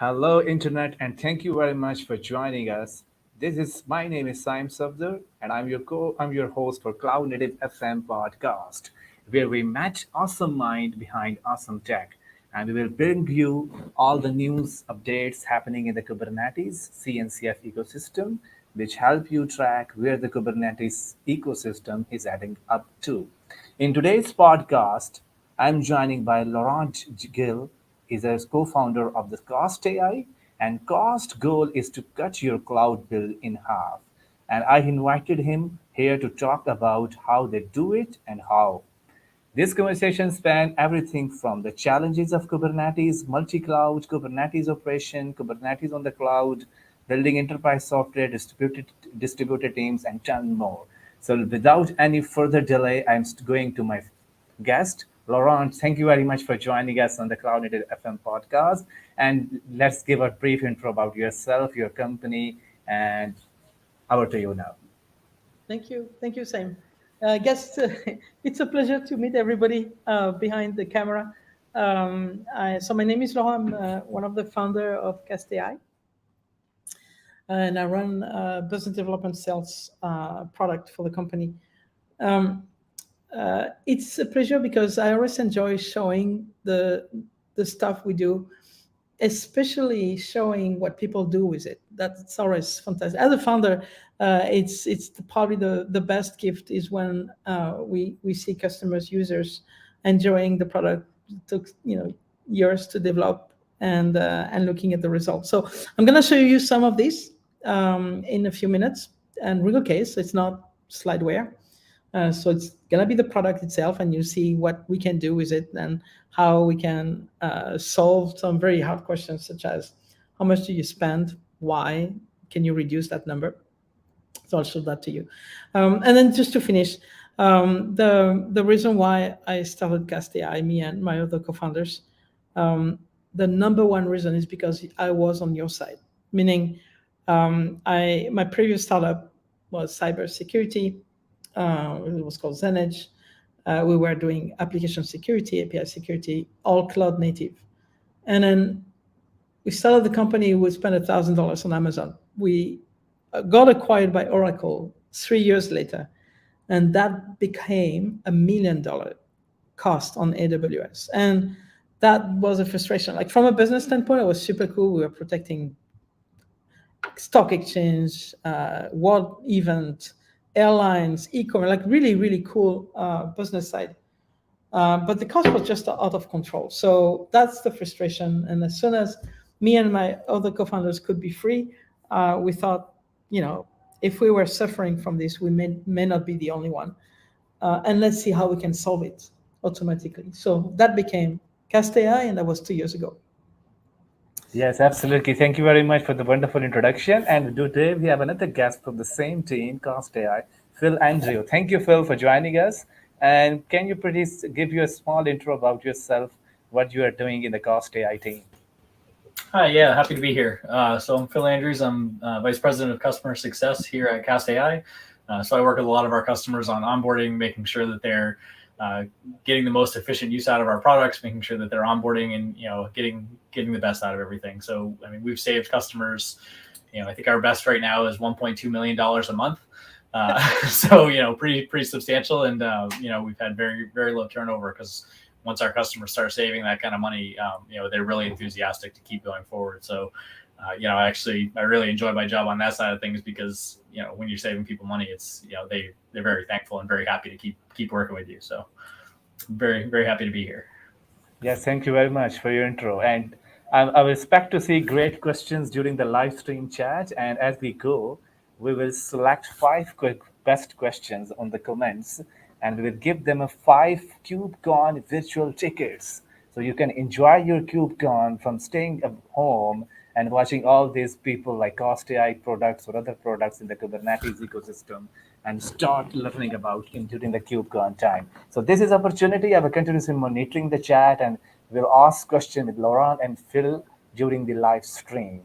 Hello, Internet, and thank you very much for joining us. My name is Saim Safdar, and I'm your host for Cloud Native FM podcast, where we match awesome mind behind awesome tech, and we will bring you all the news updates happening in the Kubernetes CNCF ecosystem, which help you track where the Kubernetes ecosystem is adding up to. In today's podcast, I'm joining by Laurent Gil. Is a co-founder of the Cost AI, and Cost goal is to cut your cloud bill in half. And I invited him here to talk about how they do it and how. This conversation span everything from the challenges of Kubernetes, multi-cloud, Kubernetes operation, Kubernetes on the cloud, building enterprise software, distributed teams, and ton more. So without any further delay, I'm going to my guest, Laurent. Thank you very much for joining us on the Cloud Native FM podcast. And let's give a brief intro about yourself, your company, and over to you now. Thank you, Sam. I guess it's a pleasure to meet everybody behind the camera. So my name is Laurent. I'm one of the founder of CastAI, and I run business development sales product for the company. Um, it's a pleasure because I always enjoy showing the stuff we do, especially showing what people do with it. That's always fantastic. As a founder, probably the best gift is when we see customers, users enjoying the product. It took years to develop and looking at the results. So I'm going to show you some of these in a few minutes. And real case, it's not slideware. So it's going to be the product itself, and you see what we can do with it and how we can solve some very hard questions, such as how much do you spend? Why? Can you reduce that number? So I'll show that to you. And then just to finish, the reason why I started CastAI, me and my other co-founders, the number one reason is because I was on your side, meaning my previous startup was cybersecurity. It was called Zenedge. We were doing application security, API security, all cloud native. And then we started the company. We spent $1,000 on Amazon. We got acquired by Oracle 3 years later, and that became $1 million cost on AWS. And that was a frustration. Like from a business standpoint, it was super cool. We were protecting stock exchange, world event, airlines, e-commerce, like really, really cool business side. But the cost was just out of control. So that's the frustration. And as soon as me and my other co-founders could be free, we thought, if we were suffering from this, we may not be the only one. And let's see how we can solve it automatically. So that became CastAI, and that was 2 years ago. Yes, absolutely. Thank you very much for the wonderful introduction. And today we have another guest from the same team, Cost AI, Phil Andrew. Thank you, Phil, for joining us. And can you please give you a small intro about yourself, what you are doing in the Cost AI team? Hi, yeah, happy to be here. So I'm Phil Andrews. I'm Vice President of Customer Success here at Cast AI. So I work with a lot of our customers on onboarding, making sure that they're getting the most efficient use out of our products, making sure that they're onboarding and getting the best out of everything. So I mean, we've saved customers. I think our best right now is $1.2 million a month. So pretty substantial, and we've had very very low turnover because once our customers start saving that kind of money, they're really enthusiastic to keep going forward. So, I really enjoy my job on that side of things because, when you're saving people money, it's, they're very thankful and very happy to keep working with you. So very, very happy to be here. Yes, thank you very much for your intro. And I will expect to see great questions during the live stream chat. And as we go, we will select five quick best questions on the comments, and we will give them a 5 KubeCon virtual tickets. So you can enjoy your KubeCon from staying at home and watching all these people like Cost AI products or other products in the Kubernetes ecosystem and start learning about it during the KubeCon time. So this is opportunity. I will continuously monitoring the chat, and we'll ask questions with Laurent and Phil during the live stream.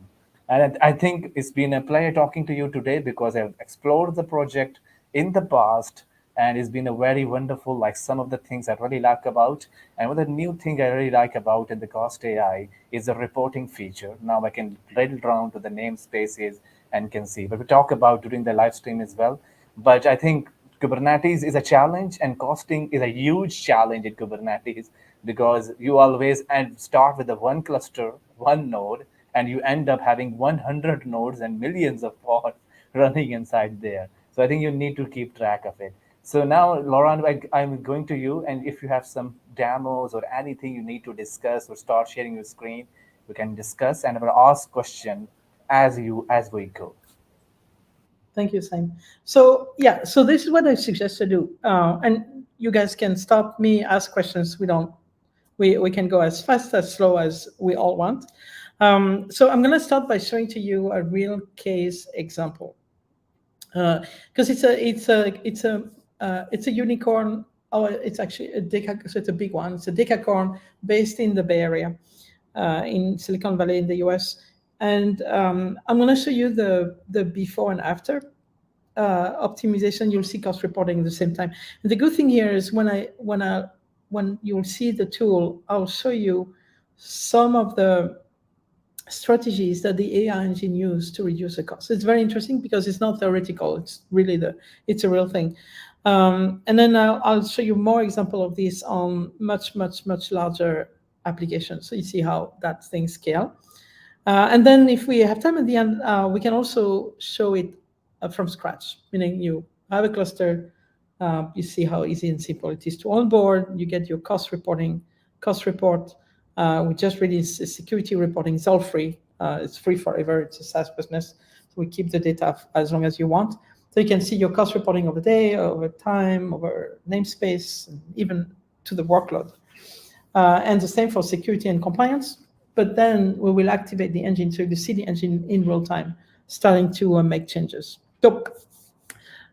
And I think it's been a pleasure talking to you today because I've explored the project in the past, and it's been a very wonderful, like some of the things I really like about. And one of the new thing I really like about in the Cost AI is the reporting feature. Now I can drill down to the namespaces and can see. But we talk about during the live stream as well. But I think Kubernetes is a challenge, and costing is a huge challenge in Kubernetes because you always and start with the one cluster, one node, and you end up having 100 nodes and millions of pods running inside there. So I think you need to keep track of it. So now, Laurent, I'm going to you, and if you have some demos or anything you need to discuss or start sharing your screen, we can discuss, and I will ask question as we go. Thank you, Simon. So yeah, so this is what I suggest to do, and you guys can stop me, ask questions. We can go as fast as slow as we all want. So I'm going to start by showing to you a real case example, because it's a unicorn. Oh, it's actually a deca, so it's a big one. It's a decacorn based in the Bay Area, in Silicon Valley in the US. And I'm going to show you the before and after optimization. You'll see cost reporting at the same time. And the good thing here is when you'll see the tool, I'll show you some of the strategies that the AI engine used to reduce the cost. It's very interesting because it's not theoretical. It's really it's a real thing. And then I'll show you more example of this on much larger applications. So you see how that thing scale. And then if we have time at the end, we can also show it from scratch, meaning you have a cluster, you see how easy and simple it is to onboard, you get your cost report. We just released a security reporting. It's all free. It's free forever. It's a SaaS business. So we keep the data as long as you want. So you can see your cost reporting over day, over time, over namespace, and even to the workload. And the same for security and compliance. But then we will activate the engine, so you see the engine in real time, starting to make changes. So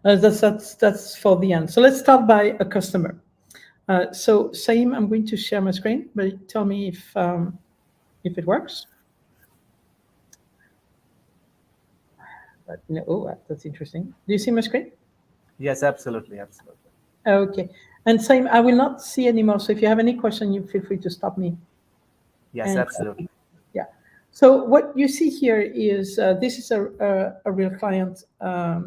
that's for the end. So let's start by a customer. So Saim, I'm going to share my screen, but tell me if it works. But that's interesting. Do you see my screen? Yes, absolutely. Okay. And Saim, I will not see anymore. So if you have any question, you feel free to stop me. Yes, absolutely. Yeah. So what you see here is this is a real client.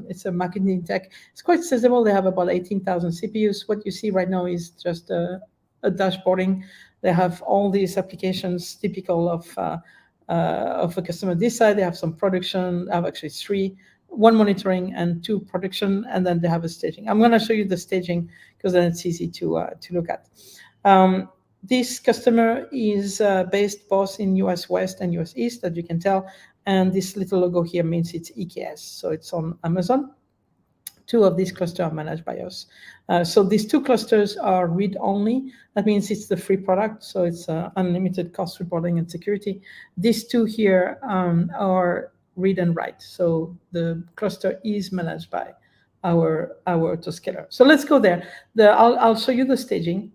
It's a marketing tech. It's quite sizable. They have about 18,000 CPUs. What you see right now is just a dashboarding. They have all these applications typical of a customer this side. They have some production. They have actually three, one monitoring and two production, and then they have a staging. I'm going to show you the staging because then it's easy to look at. This customer is based both in US West and US East, as you can tell. And this little logo here means it's EKS. So it's on Amazon. Two of these clusters are managed by us. So these two clusters are read-only. That means it's the free product. So it's unlimited cost reporting and security. These two here are read and write. So the cluster is managed by our autoscaler. So let's go there. I'll show you the staging.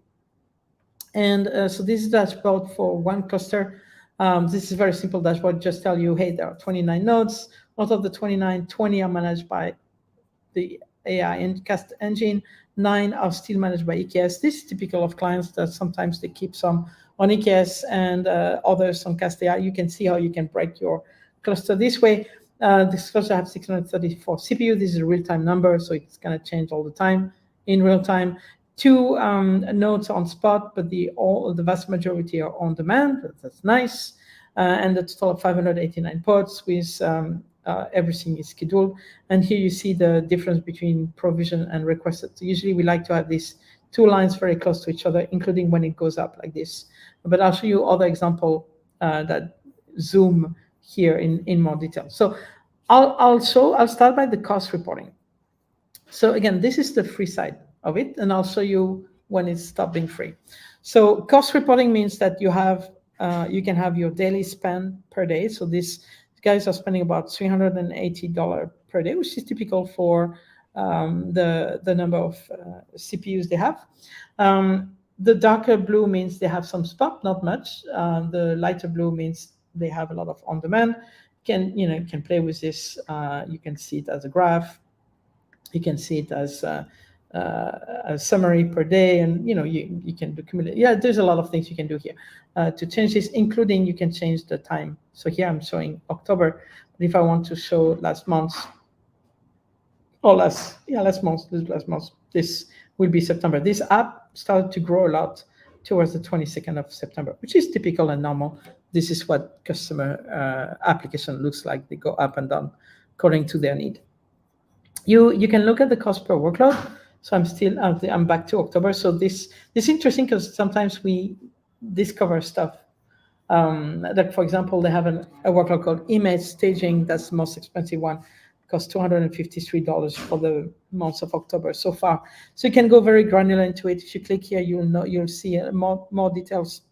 And so this is dashboard for one cluster. This is a very simple dashboard. Just tell you, hey, there are 29 nodes. Out of the 29, 20 are managed by the AI and cast engine. 9 are still managed by EKS. This is typical of clients that sometimes they keep some on EKS and others on cast AI. You can see how you can break your cluster this way. This cluster has 634 CPU. This is a real-time number, so it's going to change all the time in real time. 2 nodes on spot, but the vast majority are on demand. That's nice. And a total of 589 pods with everything is scheduled. And here you see the difference between provision and requested. So usually we like to have these 2 lines very close to each other, including when it goes up like this. But I'll show you other example that zoom here in more detail. So I'll start by the cost reporting. So again, this is the free side of it, and I'll show you when it's stopped being free. So cost reporting means that you can have your daily spend per day. So these guys are spending about $380 per day, which is typical for the number of CPUs they have. The darker blue means they have some spot, not much. The lighter blue means they have a lot of on demand. You can play with this. You can see it as a graph. You can see it as a summary per day, and you can do cumulative. Yeah, there's a lot of things you can do here to change this, including you can change the time. So here I'm showing October, but if I want to show last month or last month, this will be September. This app started to grow a lot towards the 22nd of September, which is typical and normal. This is what customer application looks like. They go up and down according to their need. You can look at the cost per workload. So I'm back to October. So this is interesting because sometimes we discover stuff. Like for example, they have a workload called image staging. That's the most expensive one. Costs $253 for the month of October so far. So you can go very granular into it. If you click here, you'll see more details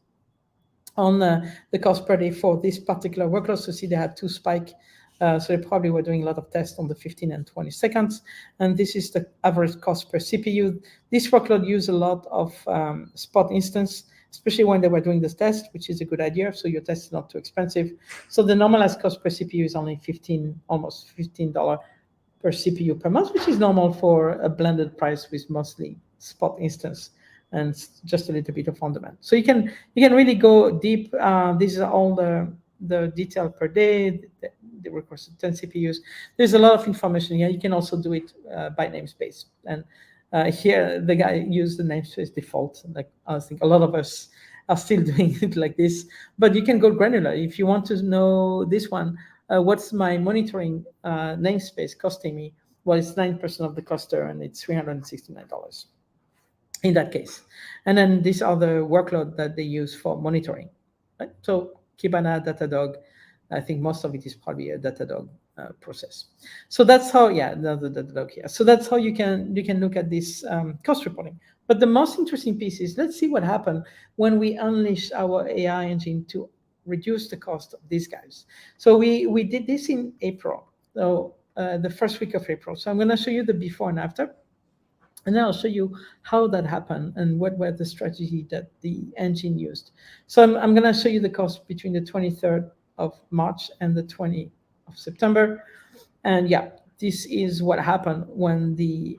on the cost per day for this particular workload. So see, they had 2 spikes. So they probably were doing a lot of tests on the 15 and 20 seconds. And this is the average cost per CPU. This workload used a lot of spot instance, especially when they were doing this test, which is a good idea. So your test is not too expensive. So the normalized cost per CPU is only almost $15 per CPU per month, which is normal for a blended price with mostly spot instance and just a little bit of on demand. So you can really go deep. These are all the detail per day. They requested 10 CPUs. There's a lot of information here. You can also do it by namespace. And here, the guy used the namespace default. Like I think a lot of us are still doing it like this. But you can go granular. If you want to know this one, what's my monitoring namespace costing me? Well, it's 9% of the cluster, and it's $369 in that case. And then these are the workload that they use for monitoring. Right? So Kibana, Datadog, I think most of it is probably a Datadog process. So that's how, the Datadog here. So that's how you can look at this cost reporting. But the most interesting piece is, let's see what happened when we unleash our AI engine to reduce the cost of these guys. So we did this in April, so the first week of April. So I'm going to show you the before and after. And then I'll show you how that happened and what were the strategy that the engine used. So I'm going to show you the cost between the 23rd of March and the 20th of September. And yeah, this is what happened when the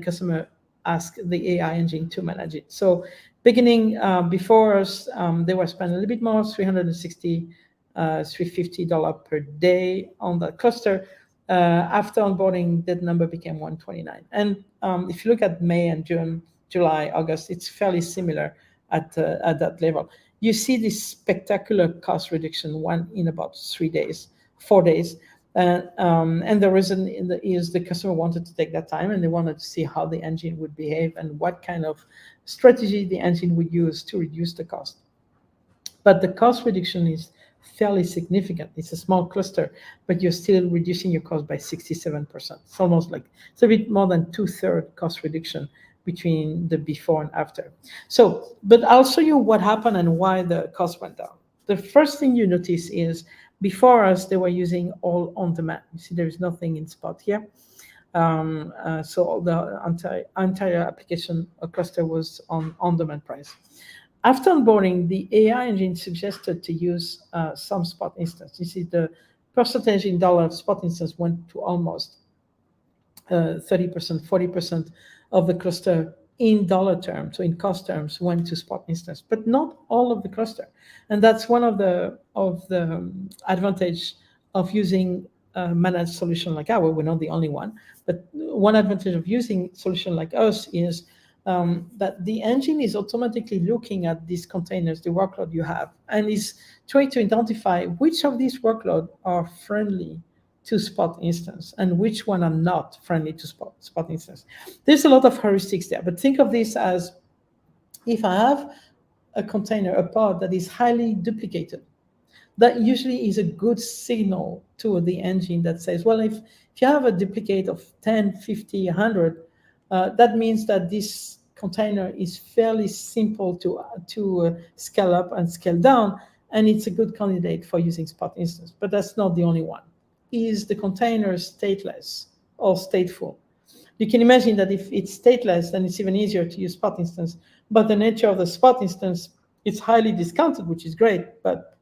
customer asked the AI engine to manage it. So beginning before us, they were spending a little bit more, $360, $350 per day on that cluster. After onboarding, that number became $129. And if you look at May and June, July, August, it's fairly similar at that level. You see this spectacular cost reduction in about 4 days. And the reason is the customer wanted to take that time, and they wanted to see how the engine would behave and what kind of strategy the engine would use to reduce the cost. But the cost reduction is fairly significant. It's a small cluster, but you're still reducing your cost by 67%. It's almost like, it's a bit more than 2/3 cost reduction between the before and after. So, but I'll show you what happened and why the cost went down. The first thing you notice is, before us, they were using all on demand. You see, there is nothing in spot here. So the entire application cluster was on demand price. After onboarding, the AI engine suggested to use some spot instance. You see the percentage in dollar spot instance went to almost 30%, 40% of the cluster in dollar terms, so in cost terms, went to spot instance, but not all of the cluster. And that's one of the advantage of using a managed solution like ours. We're not the only one, but one advantage of using solution like us is that the engine is automatically looking at these containers, the workload you have, and is trying to identify which of these workloads are friendly to spot instance and which one are not friendly to spot instance. There's a lot of heuristics there, but think of this as, if I have a container, a pod that is highly duplicated, that usually is a good signal to the engine that says, well, if you have a duplicate of 10, 50, 100, that means that this container is fairly simple to scale up and scale down, and it's a good candidate for using spot instance. But that's not the only one. Is the container stateless or stateful? You can imagine that if it's stateless, then it's even easier to use spot instance. But the nature of the spot instance, it's highly discounted, which is great, but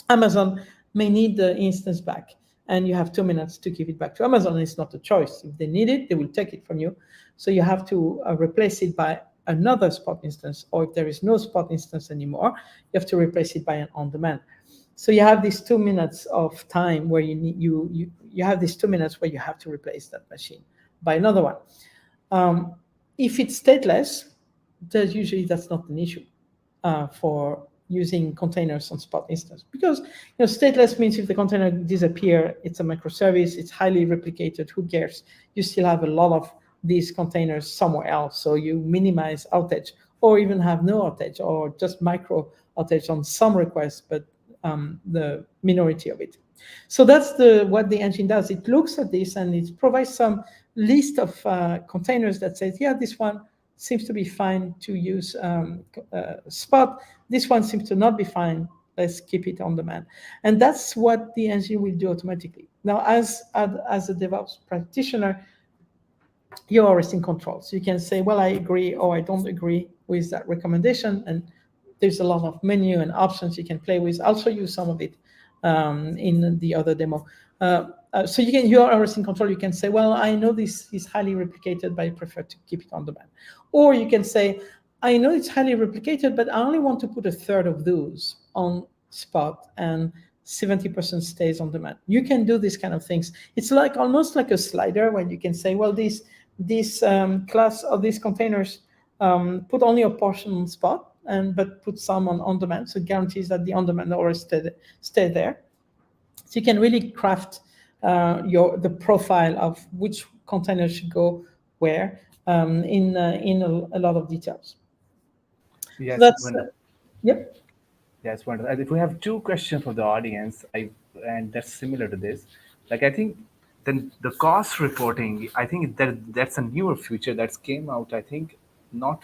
Amazon may need the instance back. and you have 2 minutes to give it back to Amazon. It's not a choice. If they need it, they will take it from you. So you have to replace it by another Spot instance, or if there is no Spot instance anymore, you have to replace it by an on-demand. So you have these 2 minutes of time where you have these 2 minutes where you have to replace that machine by another one. If it's stateless, that's not an issue for using containers on Spot instance, because stateless means if the container disappear, it's a microservice, it's highly replicated. Who cares? You still have a lot of these containers somewhere else, so you minimize outage, or even have no outage, or just micro outage on some requests, but the minority of it. So that's what the engine does. It looks at this and it provides some list of containers that says, yeah, this one seems to be fine to use Spot. This one seems to not be fine. Let's keep it on demand. And that's what the engine will do automatically. Now, as a DevOps practitioner, you're always in control. So you can say, well, I agree or I don't agree with that recommendation. And there's a lot of menu and options you can play with. I'll show you some of it in the other demo. So you're always in control. You can say, well, I know this is highly replicated, but I prefer to keep it on demand. Or you can say, I know it's highly replicated, but I only want to put a third of those on Spot and 70% stays on demand. You can do these kind of things. It's like almost like a slider when you can say, well, this class of these containers put only a portion on Spot, but put some on demand. So it guarantees that the on demand always stay there. So you can really craft the profile of which container should go where in a lot of details. Yes, So that's yep. Yes, wonderful. And if we have two questions for the audience, and that's similar to this, like I think then the cost reporting, I think that's a newer feature that's came out. I think not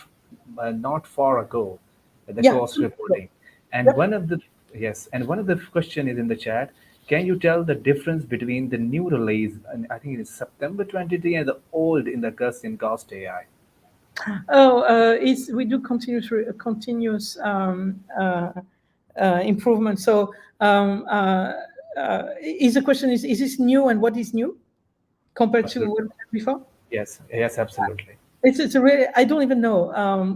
far ago, the Yeah. cost reporting. And Yep. one of the question is in the chat. Can you tell the difference between the new release, and I think it's September 23, and the old in the custom cost AI? We do continuous improvement. So is the question is this new, and what is new compared to what we had before? Yes, absolutely. It's a really, I don't even know.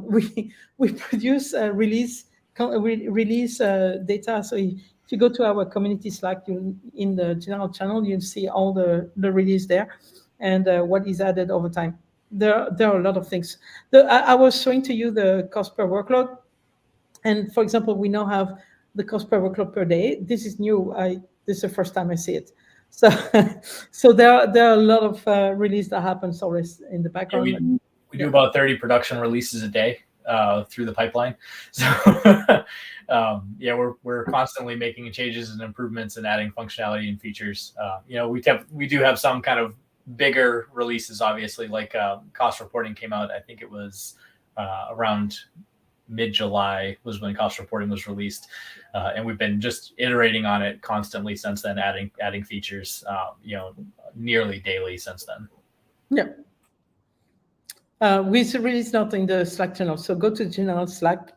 We produce release data. So if you go to our community Slack, in the general channel, you'll see all the release there, and what is added over time. There are a lot of things. I was showing to you the cost per workload, and for example, we now have the cost per workload per day. This is new. This is the first time I see it. So, so there are a lot of release that happens always in the background. Yeah, we do about 30 production releases a day through the pipeline. So we're constantly making changes and improvements and adding functionality and features. We do have some kind of bigger releases, obviously, like cost reporting came out. I think it was around mid-July was when cost reporting was released, and we've been just iterating on it constantly since then, adding features, nearly daily since then. Yeah. We release not in the Slack channel, so go to general Slack,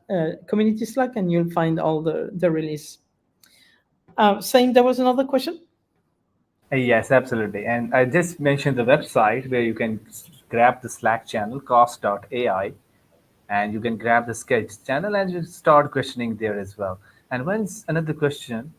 community Slack, and you'll find all the release. Saying there was another question? Yes, absolutely. And I just mentioned the website where you can grab the Slack channel, cost.ai, and you can grab the sketch channel and you start questioning there as well. And once another question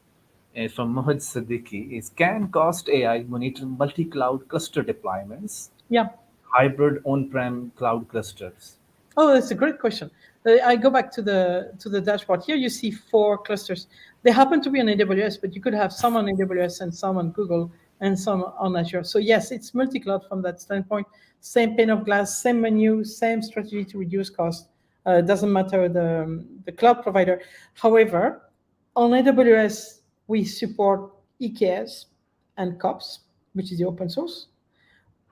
is from Mohad Siddiqui is, can Cost AI monitor multi-cloud cluster deployments? Yeah. Hybrid on-prem cloud clusters? Oh, that's a great question. I go back to the dashboard. Here you see 4 clusters. They happen to be on AWS, but you could have some on AWS and some on Google and some on Azure. So yes, it's multi-cloud from that standpoint. Same pane of glass, same menu, same strategy to reduce cost. Doesn't matter the cloud provider. However, on AWS, we support EKS and COPS, which is the open source.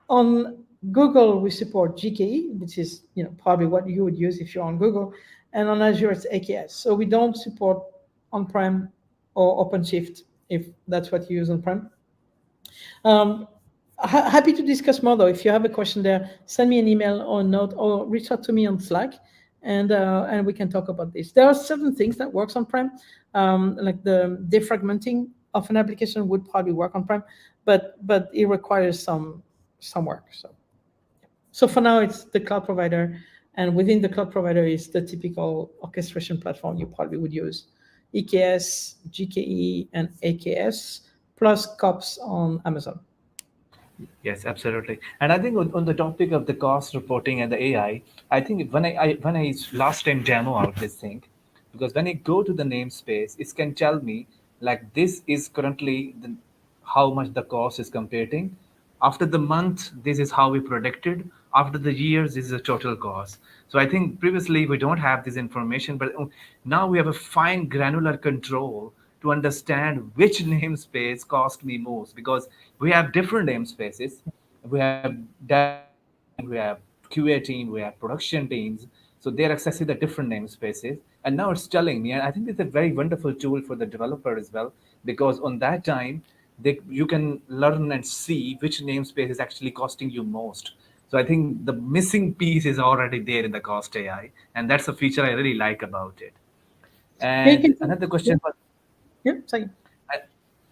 On Google, we support GKE, which is probably what you would use if you're on Google, and on Azure it's AKS. So we don't support on-prem or OpenShift if that's what you use on-prem. Happy to discuss more though. If you have a question there, send me an email or note or reach out to me on Slack, and we can talk about this. There are certain things that works on-prem, like the defragmenting of an application would probably work on-prem, but it requires some work. So for now, it's the cloud provider, and within the cloud provider is the typical orchestration platform you probably would use: EKS, GKE, and AKS, plus COPS on Amazon. Yes, absolutely. And I think on the topic of the cost reporting and the I think when I last time demo out this thing, because when I go to the namespace, it can tell me like this is currently how much the cost is comparing. After the month, this is how we predicted. After the years, this is the total cost. So I think previously we don't have this information, but now we have a fine granular control to understand which namespace cost me most, because we have different namespaces. We have development team, we have QA team, we have production teams. So they're accessing the different namespaces. And now it's telling me, and I think it's a very wonderful tool for the developer as well, because on that time, you can learn and see which namespace is actually costing you most. So I think the missing piece is already there in the cost AI, and that's a feature I really like about it. Yeah, you And can, another yeah, question for yeah, sorry.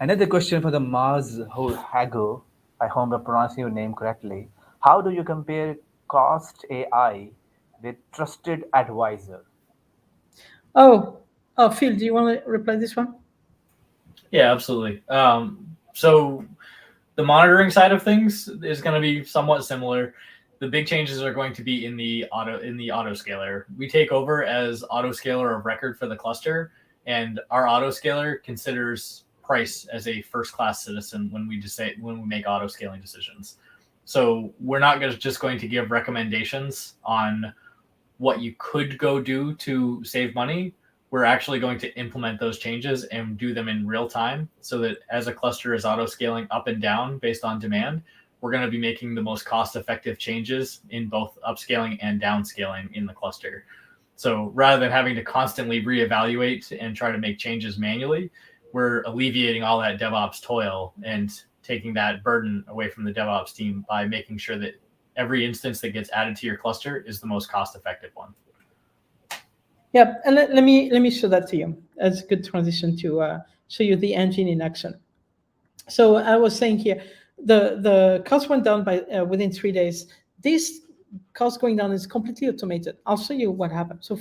Another question for the Mars Hago. I hope I'm pronouncing your name correctly. How do you compare cost AI with trusted advisor? Oh, Phil, do you want to reply this one? Yeah, absolutely. So the monitoring side of things is going to be somewhat similar. The big changes are going to be in the autoscaler. We take over as autoscaler of record for the cluster, and our autoscaler considers price as a first class citizen when we make autoscaling decisions. So we're not just going to give recommendations on what you could go do to save money. We're actually going to implement those changes and do them in real time, so that as a cluster is auto scaling up and down based on demand, we're going to be making the most cost effective changes in both upscaling and downscaling in the cluster. So rather than having to constantly reevaluate and try to make changes manually, we're alleviating all that DevOps toil and taking that burden away from the DevOps team by making sure that every instance that gets added to your cluster is the most cost effective one. Yeah, and let me show that to you. That's a good transition to show you the engine in action. So I was saying here, the cost went down by within 3 days. This cost going down is completely automated. I'll show you what happened. So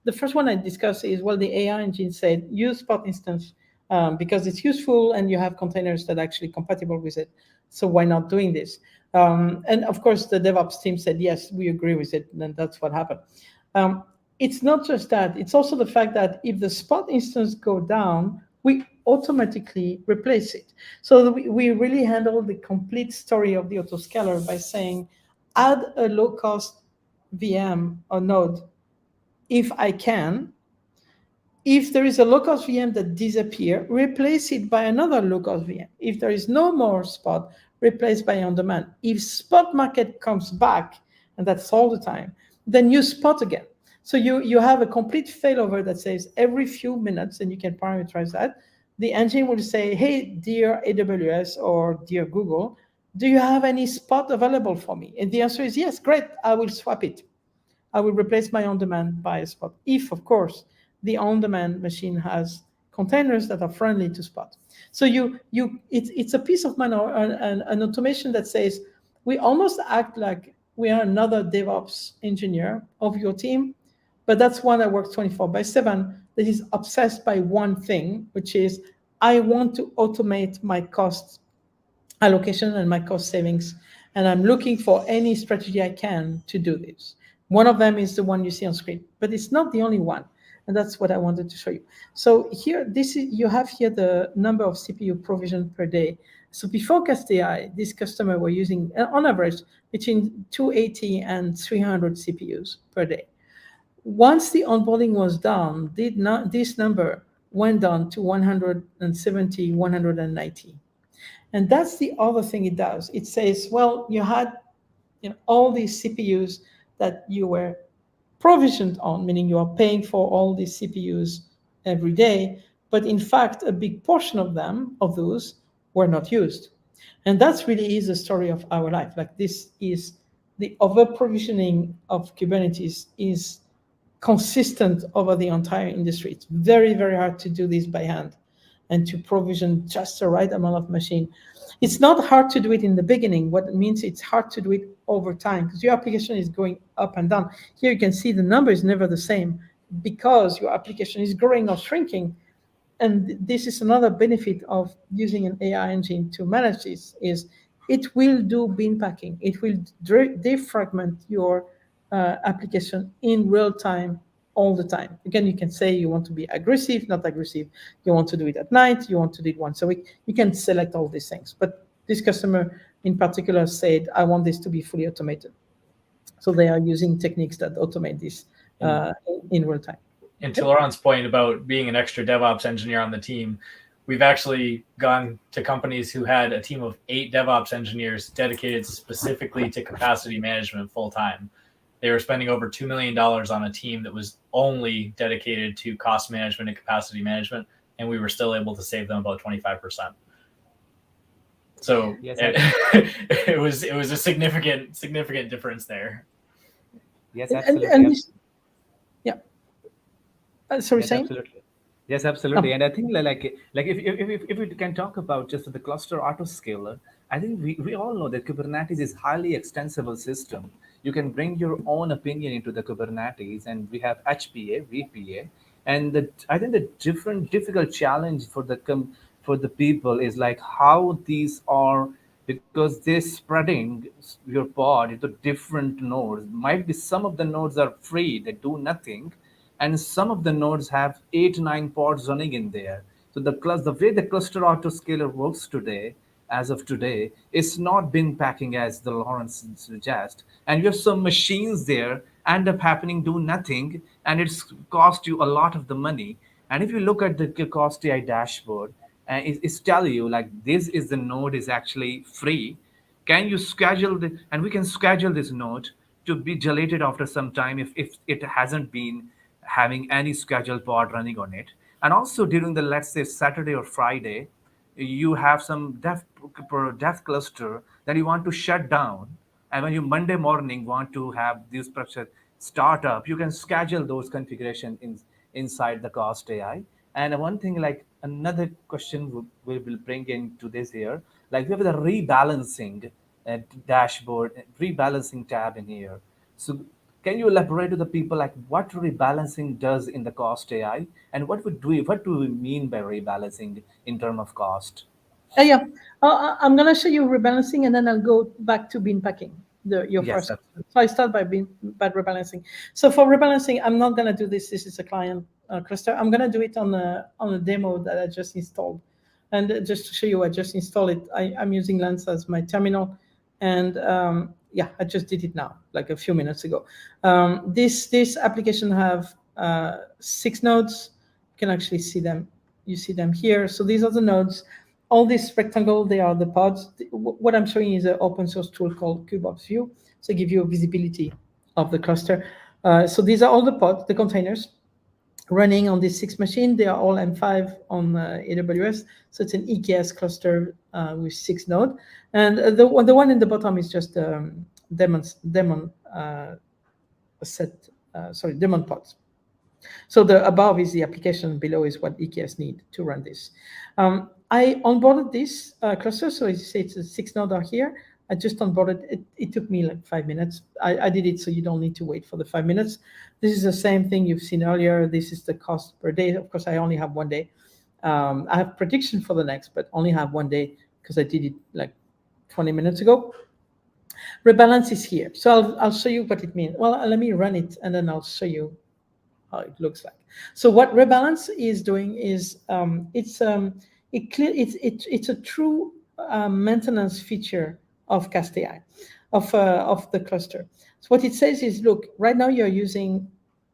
the first one I discussed is, well, the AI engine said use Spot instance because it's useful and you have containers that are actually compatible with it. So why not doing this? And of course, the DevOps team said, yes, we agree with it. And that's what happened. It's not just that. It's also the fact that if the Spot instance go down, we automatically replace it. So we really handle the complete story of the autoscaler by saying, add a low-cost VM or node if I can. If there is a low-cost VM that disappears, replace it by another low-cost VM. If there is no more Spot, replace by on-demand. If Spot market comes back, and that's all the time, then use Spot again. So you have a complete failover that says every few minutes, and you can parameterize that, the engine will say, hey, dear AWS or dear Google, do you have any Spot available for me? And the answer is yes, great, I will swap it. I will replace my on-demand by a Spot. If, of course, the on-demand machine has containers that are friendly to Spot. So it's a piece of mind or an automation that says, we almost act like we are another DevOps engineer of your team, but that's one that works 24/7, that is obsessed by one thing, which is I want to automate my cost allocation and my cost savings, and I'm looking for any strategy I can to do this. One of them is the one you see on screen, but it's not the only one, and that's what I wanted to show you. So here, you have here the number of CPU provision per day. So before Cast AI, this customer were using, on average, between 280 and 300 CPUs per day. Once the onboarding was done, this number went down to 170, 190. And that's the other thing it does. It says, well, you had all these CPUs that you were provisioned on, meaning you are paying for all these CPUs every day, but in fact, a big portion of those, were not used. And that's really is the story of our life. Like this is the over-provisioning of Kubernetes is consistent over the entire industry. It's very, very hard to do this by hand. and to provision just the right amount of machine. It's not hard to do it in the beginning. What it means, it's hard to do it over time because your application is going up and down. Here you can see the number is never the same because your application is growing or shrinking. And this is another benefit of using an AI engine to manage this is it will do bin packing. It will defragment your application in real time all the time. Again, you can say you want to be aggressive, not aggressive. You want to do it at night. You want to do it once a week. You can select all these things. But this customer in particular said, I want this to be fully automated. So they are using techniques that automate this in real time. And to Laurent's point about being an extra DevOps engineer on the team, we've actually gone to companies who had a team of 8 DevOps engineers dedicated specifically to capacity management full time. They were spending over $2 million on a team that was only dedicated to cost management and capacity management, and we were still able to save them about 25%. So yes, it was a significant difference there. Yes, absolutely. Sorry, yes, saying? Absolutely. Yes, absolutely. And I think like if we can talk about just the cluster autoscaler, I think we all know that Kubernetes is highly extensible system. You can bring your own opinion into the Kubernetes, and we have HPA, VPA, and I think the difficult challenge for the people is like how these are, because they're spreading your pod into different nodes. Might be some of the nodes are free, they do nothing, and some of the nodes have 8 9 pods running in there. So the way the cluster autoscaler works today, as of today, is not bin packing as the Lawrence suggests, and you have some machines there end up happening do nothing, and it's cost you a lot of the money. And if you look at the cost AI dashboard, it's tell you like this is the node is actually free. Can you schedule and we can schedule this node to be deleted after some time if it hasn't been having any scheduled pod running on it. And also during the, let's say, Saturday or Friday, you have some dev cluster that you want to shut down. And when you Monday morning want to have this process start up, you can schedule those configuration inside the cost AI. And one thing, like another question we will bring into this here, like we have the rebalancing dashboard, rebalancing tab in here. So can you elaborate to the people like what rebalancing does in the cost AI, and what do we mean by rebalancing in terms of cost? Yeah, I'm gonna show you rebalancing, and then I'll go back to bin packing. Your Yes, first. absolutely. So I start by rebalancing. So for rebalancing, I'm not gonna do this. This is a client cluster. I'm gonna do it on a demo that I just installed, and just to show you, I just installed it. I'm using Lens as my terminal, and yeah, I just did it now, like a few minutes ago. This application have 6 nodes. You can actually see them. You see them here. So these are the nodes. All these rectangle, they are the pods. What I'm showing is an open source tool called KubeOps View. So it gives you a visibility of the cluster. So these are all the pods, the containers running on these 6 machines. They are all M5 on AWS. So it's an EKS cluster with 6 nodes. And the one in the bottom is just daemon pods. So the above is the application, below is what EKS need to run this. I onboarded this cluster, so it's a 6 node are here. I just onboarded it took me like 5 minutes. I did it so you don't need to wait for the 5 minutes. This is the same thing you've seen earlier. This is the cost per day. Of course, I only have 1 day. I have prediction for the next, but only have 1 day because I did it like 20 minutes ago. Rebalance is here. So I'll show you what it means. Well, let me run it and then I'll show you how it looks like. So what rebalance is doing is it's a true maintenance feature of Cast AI, of the cluster. So what it says is, look, right now you're using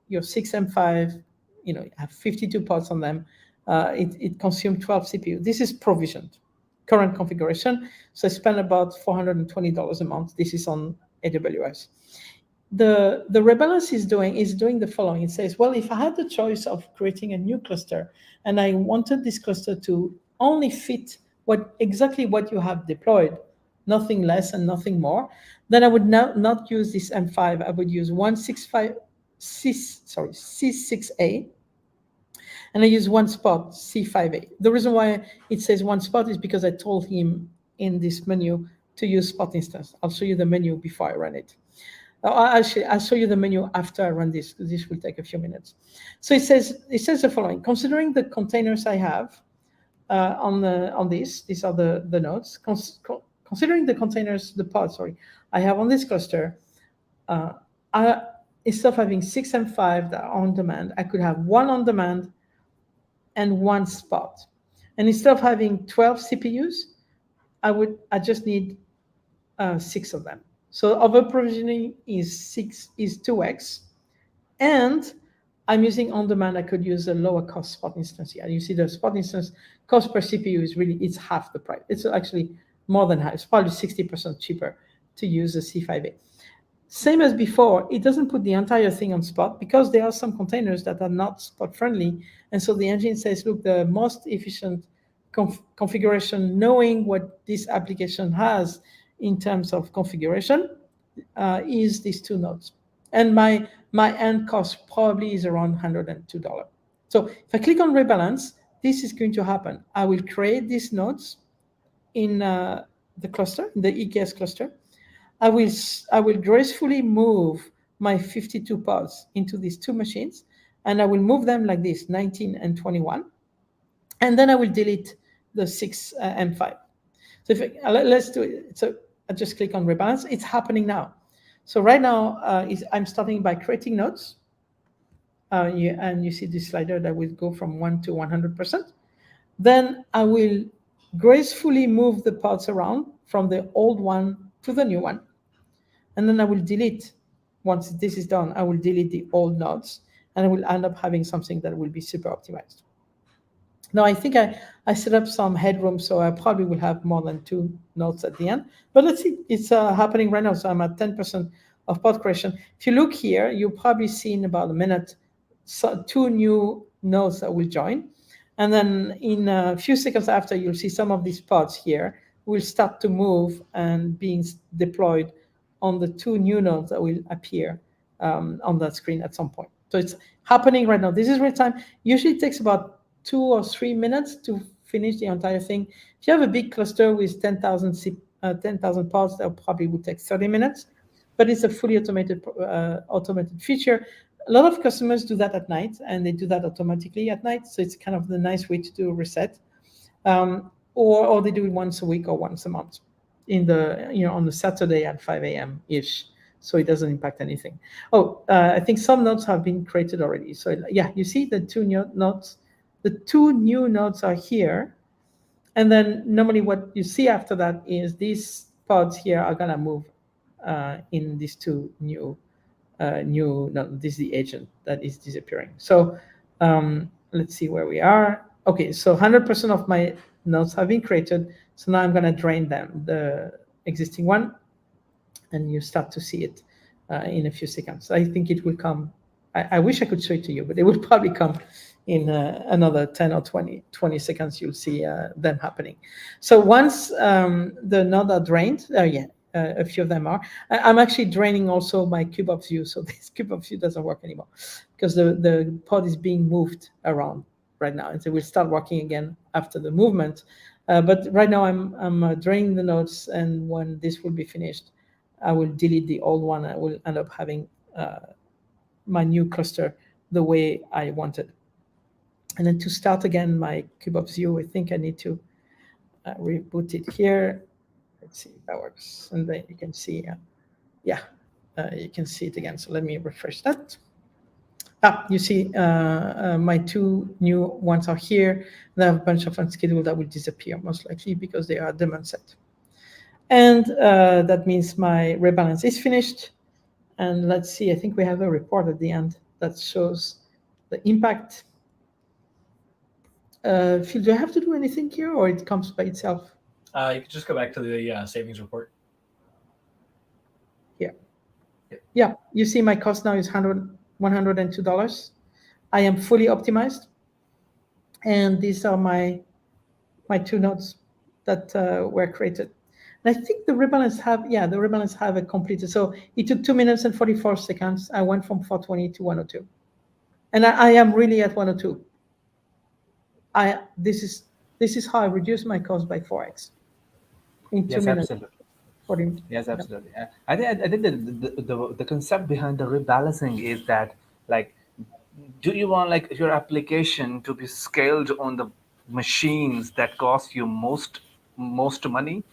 your 6M5, you have 52 pods on them. It consumes 12 CPU. This is provisioned, current configuration. So I spend about $420 a month. This is on AWS. The rebalance is doing the following. It says, well, if I had the choice of creating a new cluster and I wanted this cluster to only fit exactly what you have deployed, nothing less and nothing more, then I would not use this M5. I would use C6A, And I use one spot, C5A. The reason why it says one spot is because I told him in this menu to use spot instance. I'll show you the menu before I run it. Actually, I'll show you the menu after I run this, because this will take a few minutes. So it says the following: considering the containers I have on these are the nodes. Considering the containers, the pods, sorry, I have on this cluster, instead of having 6 and 5 that are on demand, I could have one on demand and one spot. And instead of having 12 CPUs, I just need 6 of them. So over provisioning is 2x, and I'm using on demand. I could use a lower cost spot instance here. You see the spot instance cost per CPU is it's half the price. It's actually more than half. It's probably 60% cheaper to use a C5A. Same as before, it doesn't put the entire thing on spot because there are some containers that are not spot friendly. And so the engine says, look, the most efficient configuration, knowing what this application has in terms of configuration, is these 2 nodes. And my end cost probably is around $102. So if I click on rebalance, this is going to happen. I will create these nodes in the cluster, in the EKS cluster. I will gracefully move my 52 pods into these 2 machines, and I will move them like this, 19 and 21. And then I will delete the 6 and 5. So let's do it. So I just click on rebalance. It's happening now. So right now, I'm starting by creating nodes. And you see this slider that will go from 1 to 100%. Then I will gracefully move the pods around from the old one to the new one. And then I will delete, once this is done, I will delete the old nodes, and I will end up having something that will be super optimized. Now, I think I set up some headroom, so I probably will have more than 2 nodes at the end. But let's see, it's happening right now. So I'm at 10% of pod creation. If you look here, you'll probably see in about a minute 2 new nodes that will join. And then in a few seconds after, you'll see some of these pods here will start to move and being deployed on the 2 new nodes that will appear on that screen at some point. So it's happening right now. This is real time. Usually it takes about 2 or 3 minutes to finish the entire thing. If you have a big cluster with 10,000 pods, that probably would take 30 minutes, but it's a fully automated feature. A lot of customers do that at night, and they do that automatically at night. So it's kind of the nice way to do a reset, or they do it once a week or once a month in on the Saturday at 5 a.m. ish. So it doesn't impact anything. I think some nodes have been created already. So yeah, you see the 2 new nodes. The 2 new nodes are here. And then normally what you see after that is these pods here are gonna move in these 2 new this is the agent that is disappearing. So let's see where we are. Okay, so 100% of my nodes have been created. So now I'm gonna drain them, the existing one, and you start to see it in a few seconds. I think it will come. I wish I could show it to you, but it will probably come in another 10 or 20 seconds. You'll see them happening. So once the nodes are drained, a few of them are. I'm actually draining also my cube of view. So this cube of view doesn't work anymore because the pod is being moved around right now. And so we'll start working again after the movement. But right now I'm draining the nodes, and when this will be finished, I will delete the old one. I will end up having my new cluster the way I wanted. And then to start again my cube of view, I think I need to reboot it here. Let's see if that works. And then you can see, you can see it again. So let me refresh that. You see my 2 new ones are here. And I have a bunch of unscheduled that will disappear most likely because they are demand set. And that means my rebalance is finished. And let's see, I think we have a report at the end that shows the impact. Phil, do I have to do anything here, or it comes by itself? You can just go back to the savings report. Yeah, you see my cost now is $102. I am fully optimized. And these are my 2 nodes that were created. And I think the rebalance have a completed. So it took 2 minutes and 44 seconds. I went from 420 to 102. And I am really at 102. I this is how I reduce my cost by 4x in two Yes, minutes. absolutely. 40, Yes, yeah. absolutely. I think the concept behind the rebalancing is that, like, do you want like your application to be scaled on the machines that cost you most money,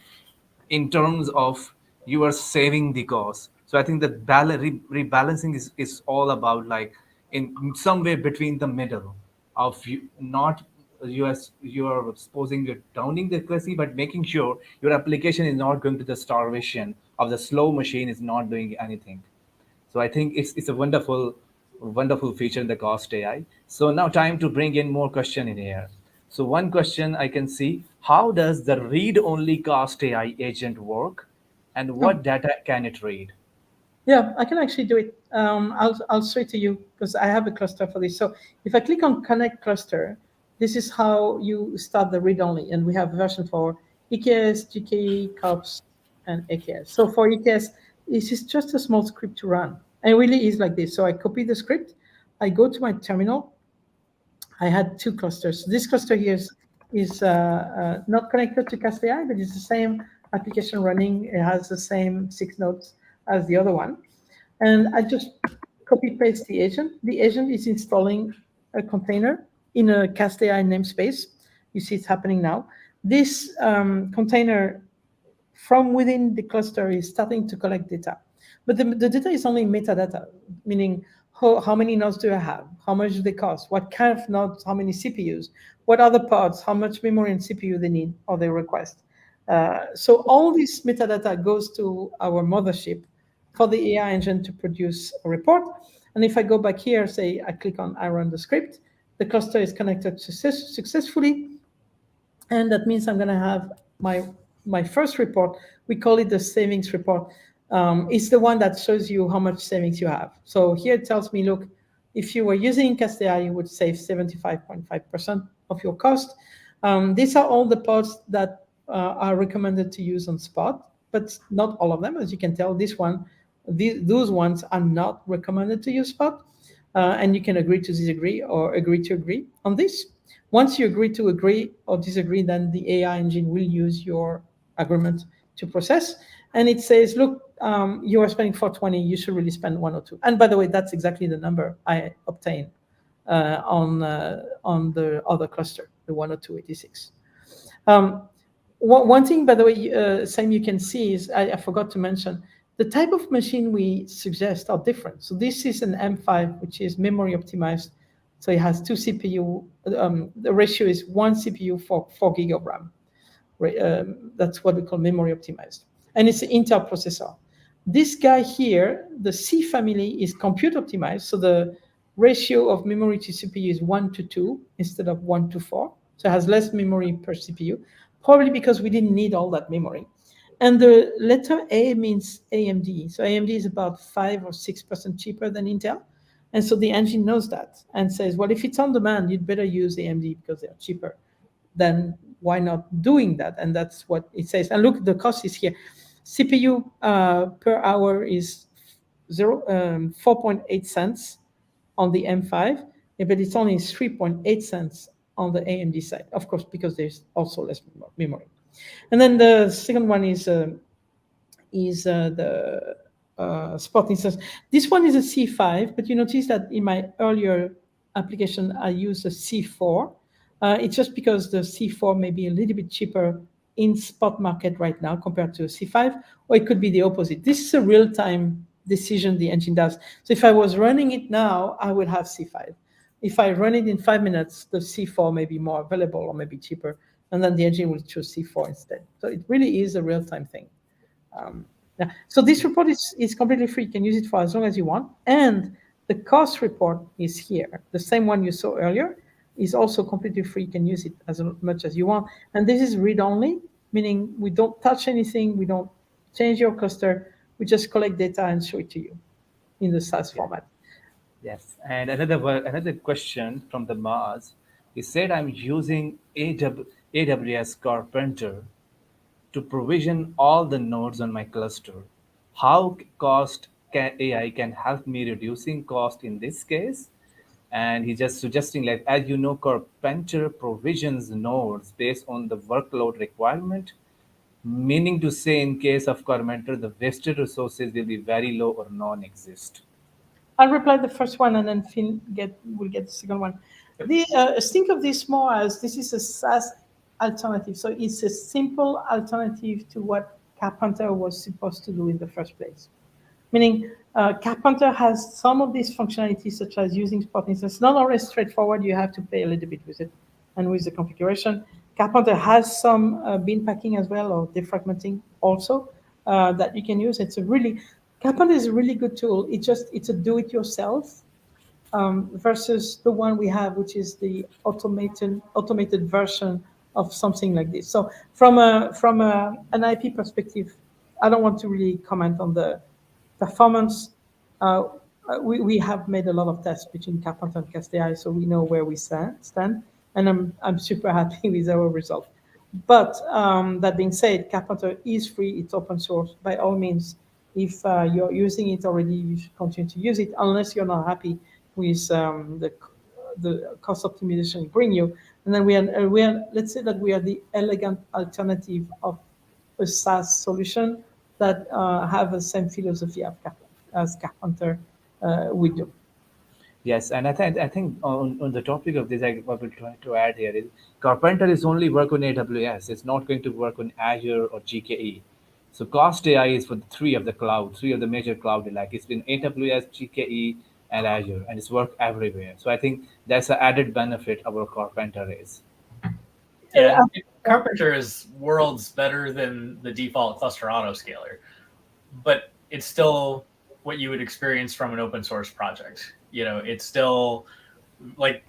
in terms of you are saving the cost. So I think that rebalancing is all about, like, in some way between the middle of you, not you are supposing you're downing the accuracy, but making sure your application is not going to the starvation of the slow machine is not doing anything. So I think it's a wonderful feature in the Cost AI. So now time to bring in more question in here. So one question I can see: how does the read-only Cost AI agent work, and Oh, what data can it read? yeah, I can actually do it. I'll show it to you because I have a cluster for this. So if I click on Connect Cluster, this is how you start the read-only, and we have a version for EKS, GKE, COPS, and AKS. So for EKS, this is just a small script to run, and it really is like this. So I copy the script, I go to my terminal, I had two clusters. This cluster here is not connected to CastAI, but it's the same application running. It has the same 6 nodes as the other one. And I just copy paste the agent. The agent is installing a container in a CastAI namespace. You see it's happening now. This container from within the cluster is starting to collect data. But the data is only metadata, meaning how many nodes do I have? How much do they cost? What kind of nodes? How many CPUs? What other pods? How much memory and CPU they need or they request? So all this metadata goes to our mothership for the AI engine to produce a report. And if I go back here, say I click on I run the script, the cluster is connected successfully, and that means I'm going to have my first report. We call it the savings report. It's the one that shows you how much savings you have. So here it tells me, look, if you were using Castea, you would save 75.5% of your cost. These are all the pods that are recommended to use on Spot, but not all of them. As you can tell, those ones are not recommended to use Spot. And you can agree to disagree or agree to agree on this. Once you agree to agree or disagree, then the AI engine will use your agreement to process. And it says, look, you are spending 420, you should really spend 102. And by the way, that's exactly the number I obtained on the other cluster, the 102.86. One thing, by the way, Sam, you can see is I forgot to mention the type of machine we suggest are different. So this is an M5, which is memory optimized. So it has two CPU. The ratio is one CPU for 4 gig of RAM. That's what we call memory optimized. And it's an Intel processor. This guy here, the C family, is compute optimized. So the ratio of memory to CPU is 1 to 2 instead of 1 to 4. So it has less memory per CPU, probably because we didn't need all that memory. And the letter A means AMD. So AMD is about 5 or 6% cheaper than Intel. And so the engine knows that and says, well, if it's on demand, you'd better use AMD because they're cheaper. Then why not doing that? And that's what it says. And look, the cost is here. CPU per hour is 4.8 cents on the M5, but it's only 3.8 cents on the AMD side, of course, because there's also less memory. And then the second one is the Spot instance. This one is a C5, but you notice that in my earlier application, I used a C4. It's just because the C4 may be a little bit cheaper in spot market right now compared to a C5, or it could be the opposite. This is a real-time decision the engine does. So if I was running it now, I would have C5. If I run it in 5 minutes, the C4 may be more available or maybe cheaper, and then the engine will choose C4 instead. So it really is a real-time thing. Yeah. So this report is completely free. You can use it for as long as you want. And the cost report is here. The same one you saw earlier is also completely free. You can use it as much as you want. And this is read-only, meaning we don't touch anything. We don't change your cluster. We just collect data and show it to you in the SAS Yeah. format. Yes. And another question from the Mars. He said, I'm using AWS Carpenter to provision all the nodes on my cluster. How cost can AI can help me reducing cost in this case? And he's just suggesting, like, as you know, Carpenter provisions nodes based on the workload requirement, meaning to say, in case of Carpenter, the wasted resources will be very low or non-exist. I'll reply the first one, and then Finn will get the second one. Think of this more as this is a SaaS alternative. So it's a simple alternative to what Carpenter was supposed to do in the first place. Meaning, Carpenter has some of these functionalities, such as using spot instance. It's not always straightforward. You have to play a little bit with it and with the configuration. Carpenter has some bin packing as well, or defragmenting also, that you can use. Carpenter is a really good tool. It's a do-it-yourself versus the one we have, which is the automated version of something like this. So an IP perspective, I don't want to really comment on the performance. We have made a lot of tests between Carpenter and CastAI, so we know where we stand, and I'm super happy with our result. But that being said, Carpenter is free, it's open source. By all means, if you're using it already, you should continue to use it, unless you're not happy with the cost optimization it bring you. And then let's say that we are the elegant alternative of a SaaS solution that have the same philosophy as Carpenter would do. Yes, and I think on the topic of this, what we're trying to add here is Carpenter is only work on AWS. It's not going to work on Azure or GKE. So Cost AI is for the three of the major cloud. Like it's been AWS, GKE, and Azure, and it's worked everywhere. So I think that's an added benefit our Carpenter is. Yeah, Carpenter is worlds better than the default cluster autoscaler, but it's still what you would experience from an open source project. It's still like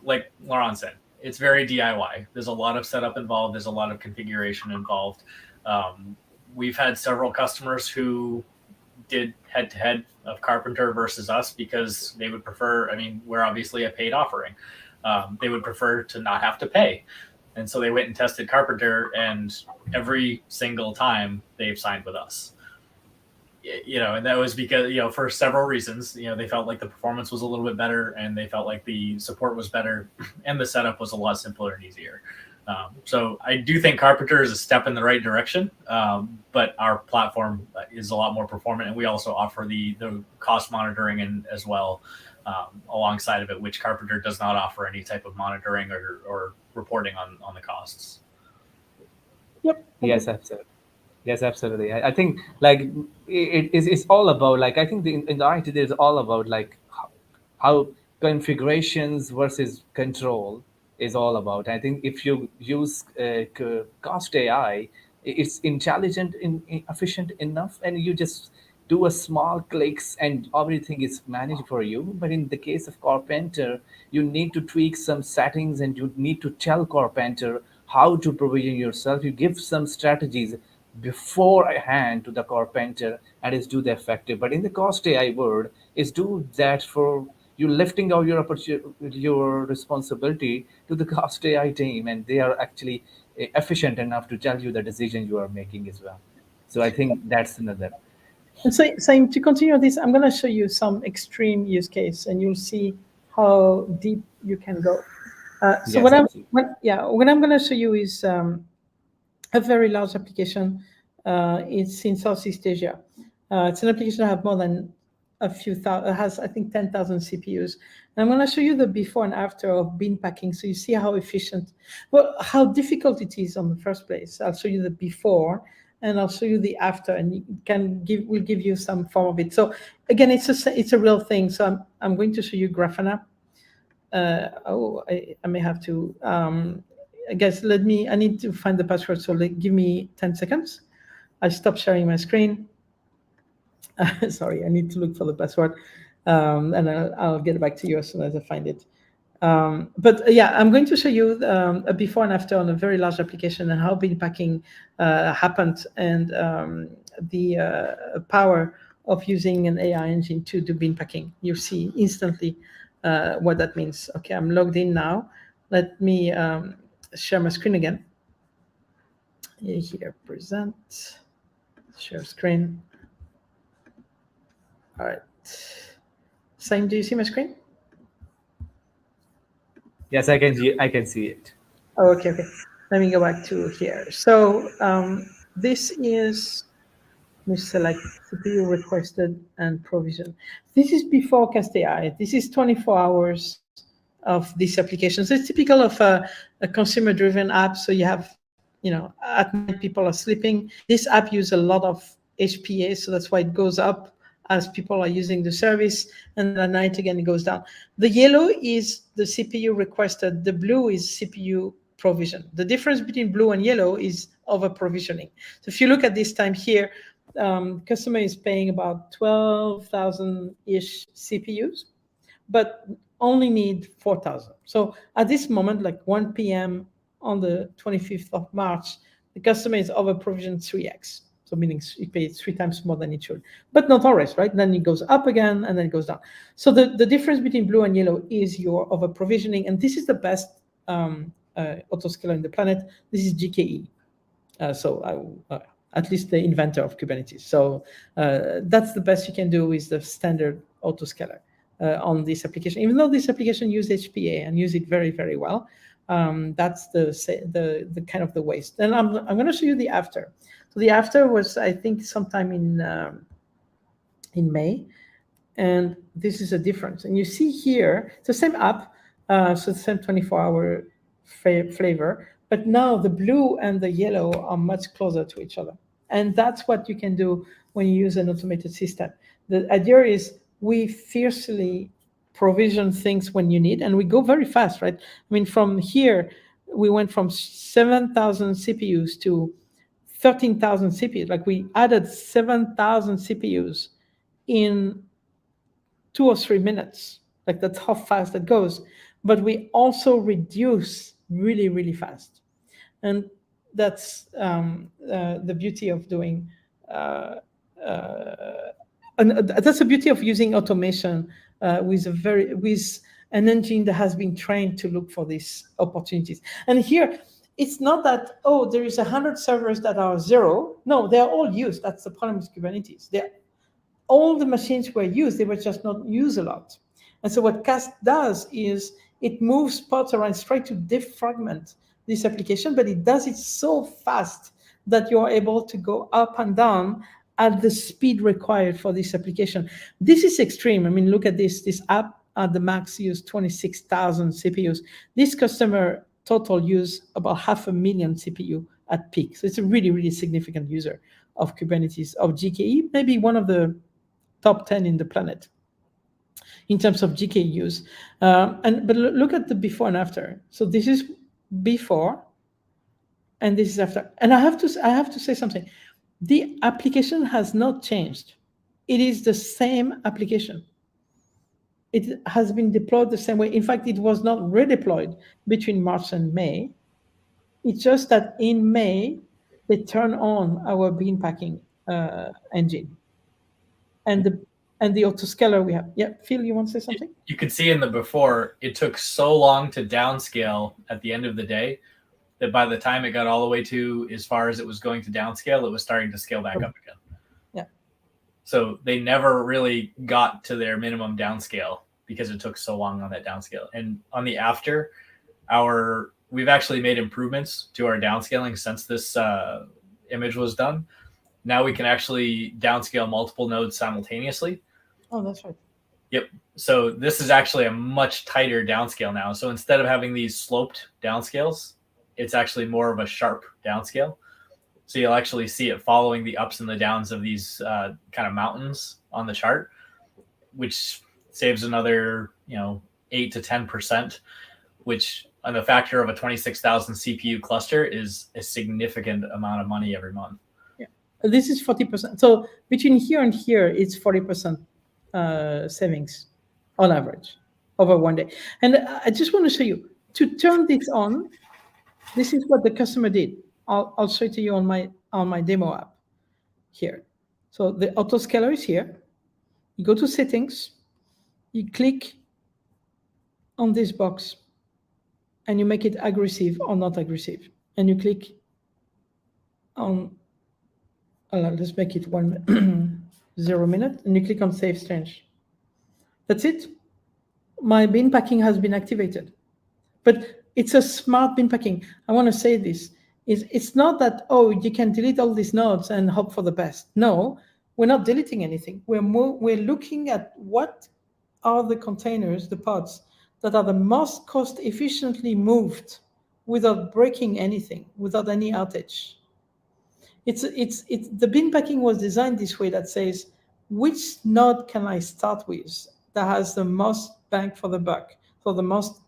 Laurent said, it's very DIY. There's a lot of setup involved. There's a lot of configuration involved. We've had several customers who did head-to-head of Carpenter versus us because they would prefer, we're obviously a paid offering. They would prefer to not have to pay. And so they went and tested Carpenter, and every single time they've signed with us. And that was because, for several reasons, they felt like the performance was a little bit better, and they felt like the support was better, and the setup was a lot simpler and easier. So I do think Carpenter is a step in the right direction, but our platform is a lot more performant, and we also offer the cost monitoring and as well alongside of it, which Carpenter does not offer any type of monitoring or reporting on the costs. Yep. Yes, absolutely. Yes, absolutely. I think like it's all about, like, I think in the IT there's all about like how configurations versus control is all about. I think if you use Cost AI, it's intelligent, efficient enough, and you just do a small clicks and everything is managed for you. But in the case of Carpenter, you need to tweak some settings and you need to tell Carpenter how to provision yourself. You give some strategies beforehand to the Carpenter, and it's do the effective. But in the Cost AI world, is do that for you, lifting out your responsibility to the Cost AI team, and they are actually efficient enough to tell you the decision you are making as well. So I think that's another. And so to continue this, I'm going to show you some extreme use case, and you'll see how deep you can go. So Yes, what I'm going to show you is a very large application. It's in Southeast Asia. It's an application that have more than a few thousand, has I think 10,000 CPUs. And I'm going to show you the before and after of bin packing, so you see how efficient, how difficult it is on the first place. I'll show you the before, and I'll show you the after, and we'll give you some form of it. So again, it's a real thing. So I'm going to show you Grafana. I may have to. I guess I need to find the password. So give me 10 seconds. I stop sharing my screen. Sorry, I need to look for the password, and I'll get back to you as soon as I find it. But yeah, I'm going to show you a before and after on a very large application and how bin packing happened, and the power of using an AI engine to do bin packing. You see instantly what that means. Okay, I'm logged in now. Let me share my screen again. Here, present, share screen. All right. Same, do you see my screen? Yes, I can see it. Oh, okay, okay. Let me go back to here. So this is, let me select CPU requested and provision. This is before CastAI. This is 24 hours of this application. So it's typical of a consumer-driven app. So you have, at night people are sleeping. This app uses a lot of HPA, so that's why it goes up as people are using the service, and then at night again it goes down. The yellow is the CPU requested. The blue is CPU provision. The difference between blue and yellow is over provisioning. So if you look at this time here, customer is paying about 12,000-ish CPUs, but only need 4,000. So at this moment, like 1 p.m. on the 25th of March, the customer is over provisioned 3x. So meaning he pays 3 times more than it should, but not always, right? Then it goes up again and then it goes down. So the difference between blue and yellow is your over provisioning, and this is the best autoscaler in the planet. This is GKE. At least the inventor of Kubernetes. So that's the best you can do with the standard autoscaler on this application. Even though this application uses HPA and use it very, very well, that's the kind of the waste. And I'm going to show you the after. So the after was, I think, sometime in May, and this is a difference. And you see here, it's the same app, so the same 24-hour flavor, but now the blue and the yellow are much closer to each other. And that's what you can do when you use an automated system. The idea is we fiercely provision things when you need, and we go very fast, right? I mean, from here, we went from 7,000 CPUs to 13,000 CPUs. Like we added 7,000 CPUs in 2 or 3 minutes. Like that's how fast it goes. But we also reduce really, really fast. And that's the beauty of doing, and that's the beauty of using automation with an engine that has been trained to look for these opportunities. And here, it's not that, oh, there is 100 servers that are 0. No, they are all used. That's the problem with Kubernetes. All the machines were used, they were just not used a lot. And so what Cast does is it moves pods around, try to defragment this application, but it does it so fast that you're able to go up and down at the speed required for this application. This is extreme. I mean, look at this. This app at the max used 26,000 CPUs. This customer total use about 500,000 CPU at peak. So it's a really, really significant user of Kubernetes, of GKE, maybe one of the top 10 in the planet in terms of GKE use. But look at the before and after. So this is before, and this is after. And I have to say something. The application has not changed. It is the same application. It has been deployed the same way. In fact, it was not redeployed between March and May. It's just that in May, they turn on our bean packing engine. And the autoscaler we have. Yeah, Phil, you want to say something? You could see in the before, it took so long to downscale at the end of the day that by the time it got all the way to as far as it was going to downscale, it was starting to scale back up again. Yeah. So they never really got to their minimum downscale because it took so long on that downscale. And on the after, we've actually made improvements to our downscaling since this image was done. Now we can actually downscale multiple nodes simultaneously. Oh, that's right. Yep. So this is actually a much tighter downscale now. So instead of having these sloped downscales, it's actually more of a sharp downscale. So you'll actually see it following the ups and the downs of these kind of mountains on the chart, which saves another 8 to 10%, which on the factor of a 26,000 CPU cluster is a significant amount of money every month. Yeah, this is 40%. So between here and here, it's 40% savings on average over one day. And I just want to show you, to turn this on, this is what the customer did. I'll show it to you on my demo app here. So the autoscaler is here. You go to settings, you click on this box, and you make it aggressive or not aggressive. And you click on, let's make it 0 minute, and you click on Save Change. That's it. My bin packing has been activated. But it's a smart bin packing. I want to say this. It's not that, oh, you can delete all these nodes and hope for the best. No, we're not deleting anything. We're looking at what are the containers, the pods, that are the most cost efficiently moved without breaking anything, without any outage. It's the bin packing was designed this way, that says, which node can I start with that has the most bang for the buck, for the most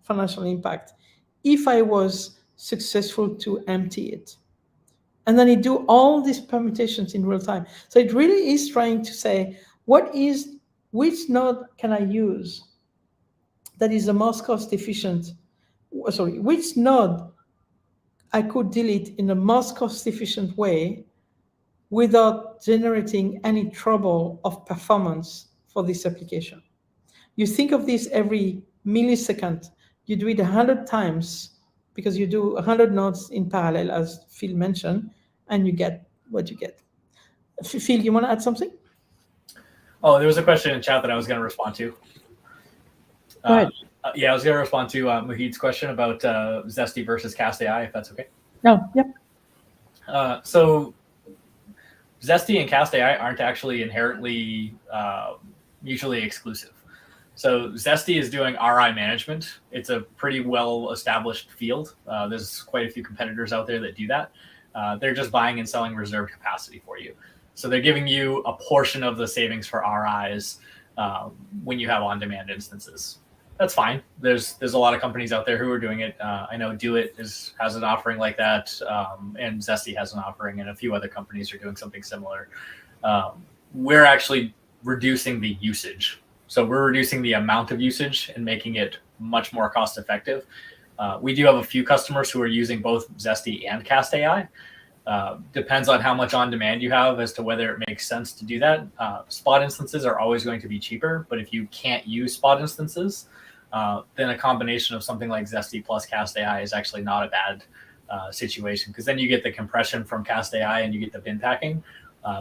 financial impact, if I was successful to empty it. And then it do all these permutations in real time. So it really is trying to say, which node can I use that is the most cost efficient? Sorry, which node I could delete in the most cost efficient way without generating any trouble of performance for this application. You think of this every millisecond. You do it 100 times because you do 100 nodes in parallel, as Phil mentioned, and you get what you get. Phil, you want to add something? Oh, there was a question in chat that I was going to respond to. Go ahead. Yeah, I was going to respond to Muhid's question about Zesty versus Cast AI, if that's okay. No, yep. So Zesty and Cast AI aren't actually inherently mutually exclusive. So Zesty is doing RI management. It's a pretty well-established field. There's quite a few competitors out there that do that. They're just buying and selling reserved capacity for you. So they're giving you a portion of the savings for RIs when you have on-demand instances. That's fine. There's a lot of companies out there who are doing it. I know Doit has an offering like that, and Zesty has an offering, and a few other companies are doing something similar. We're actually reducing the usage. So we're reducing the amount of usage and making it much more cost effective. We do have a few customers who are using both Zesty and Cast AI. Depends on how much on demand you have as to whether it makes sense to do that. Spot instances are always going to be cheaper, but if you can't use spot instances, then a combination of something like Zesty plus Cast AI is actually not a bad situation, because then you get the compression from Cast AI and you get the bin packing,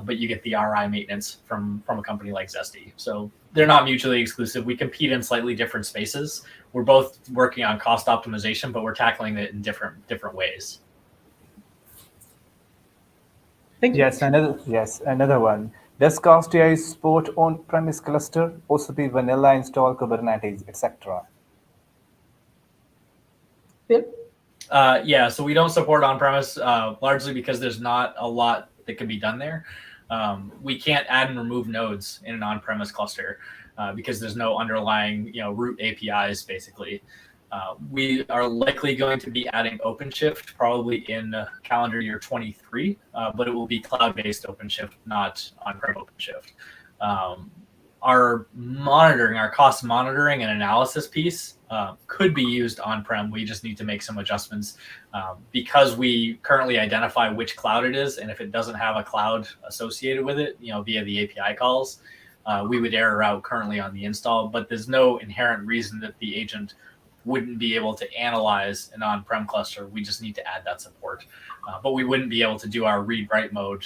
but you get the RI maintenance from a company like Zesty. So they're not mutually exclusive. We compete in slightly different spaces. We're both working on cost optimization, but we're tackling it in different ways. Thank you. Yes, another one. Does Cast AI support on-premise cluster, also be vanilla install Kubernetes, etc.? Phil? Yeah, so we don't support on-premise largely because there's not a lot that can be done there. We can't add and remove nodes in an on-premise cluster because there's no underlying root APIs, basically. We are likely going to be adding OpenShift probably in calendar year 23, but it will be cloud-based OpenShift, not on-prem OpenShift. Our cost monitoring and analysis piece could be used on-prem. We just need to make some adjustments because we currently identify which cloud it is, and if it doesn't have a cloud associated with it, via the API calls, we would error out currently on the install. But there's no inherent reason that the agent wouldn't be able to analyze an on-prem cluster. We just need to add that support. But we wouldn't be able to do our read-write mode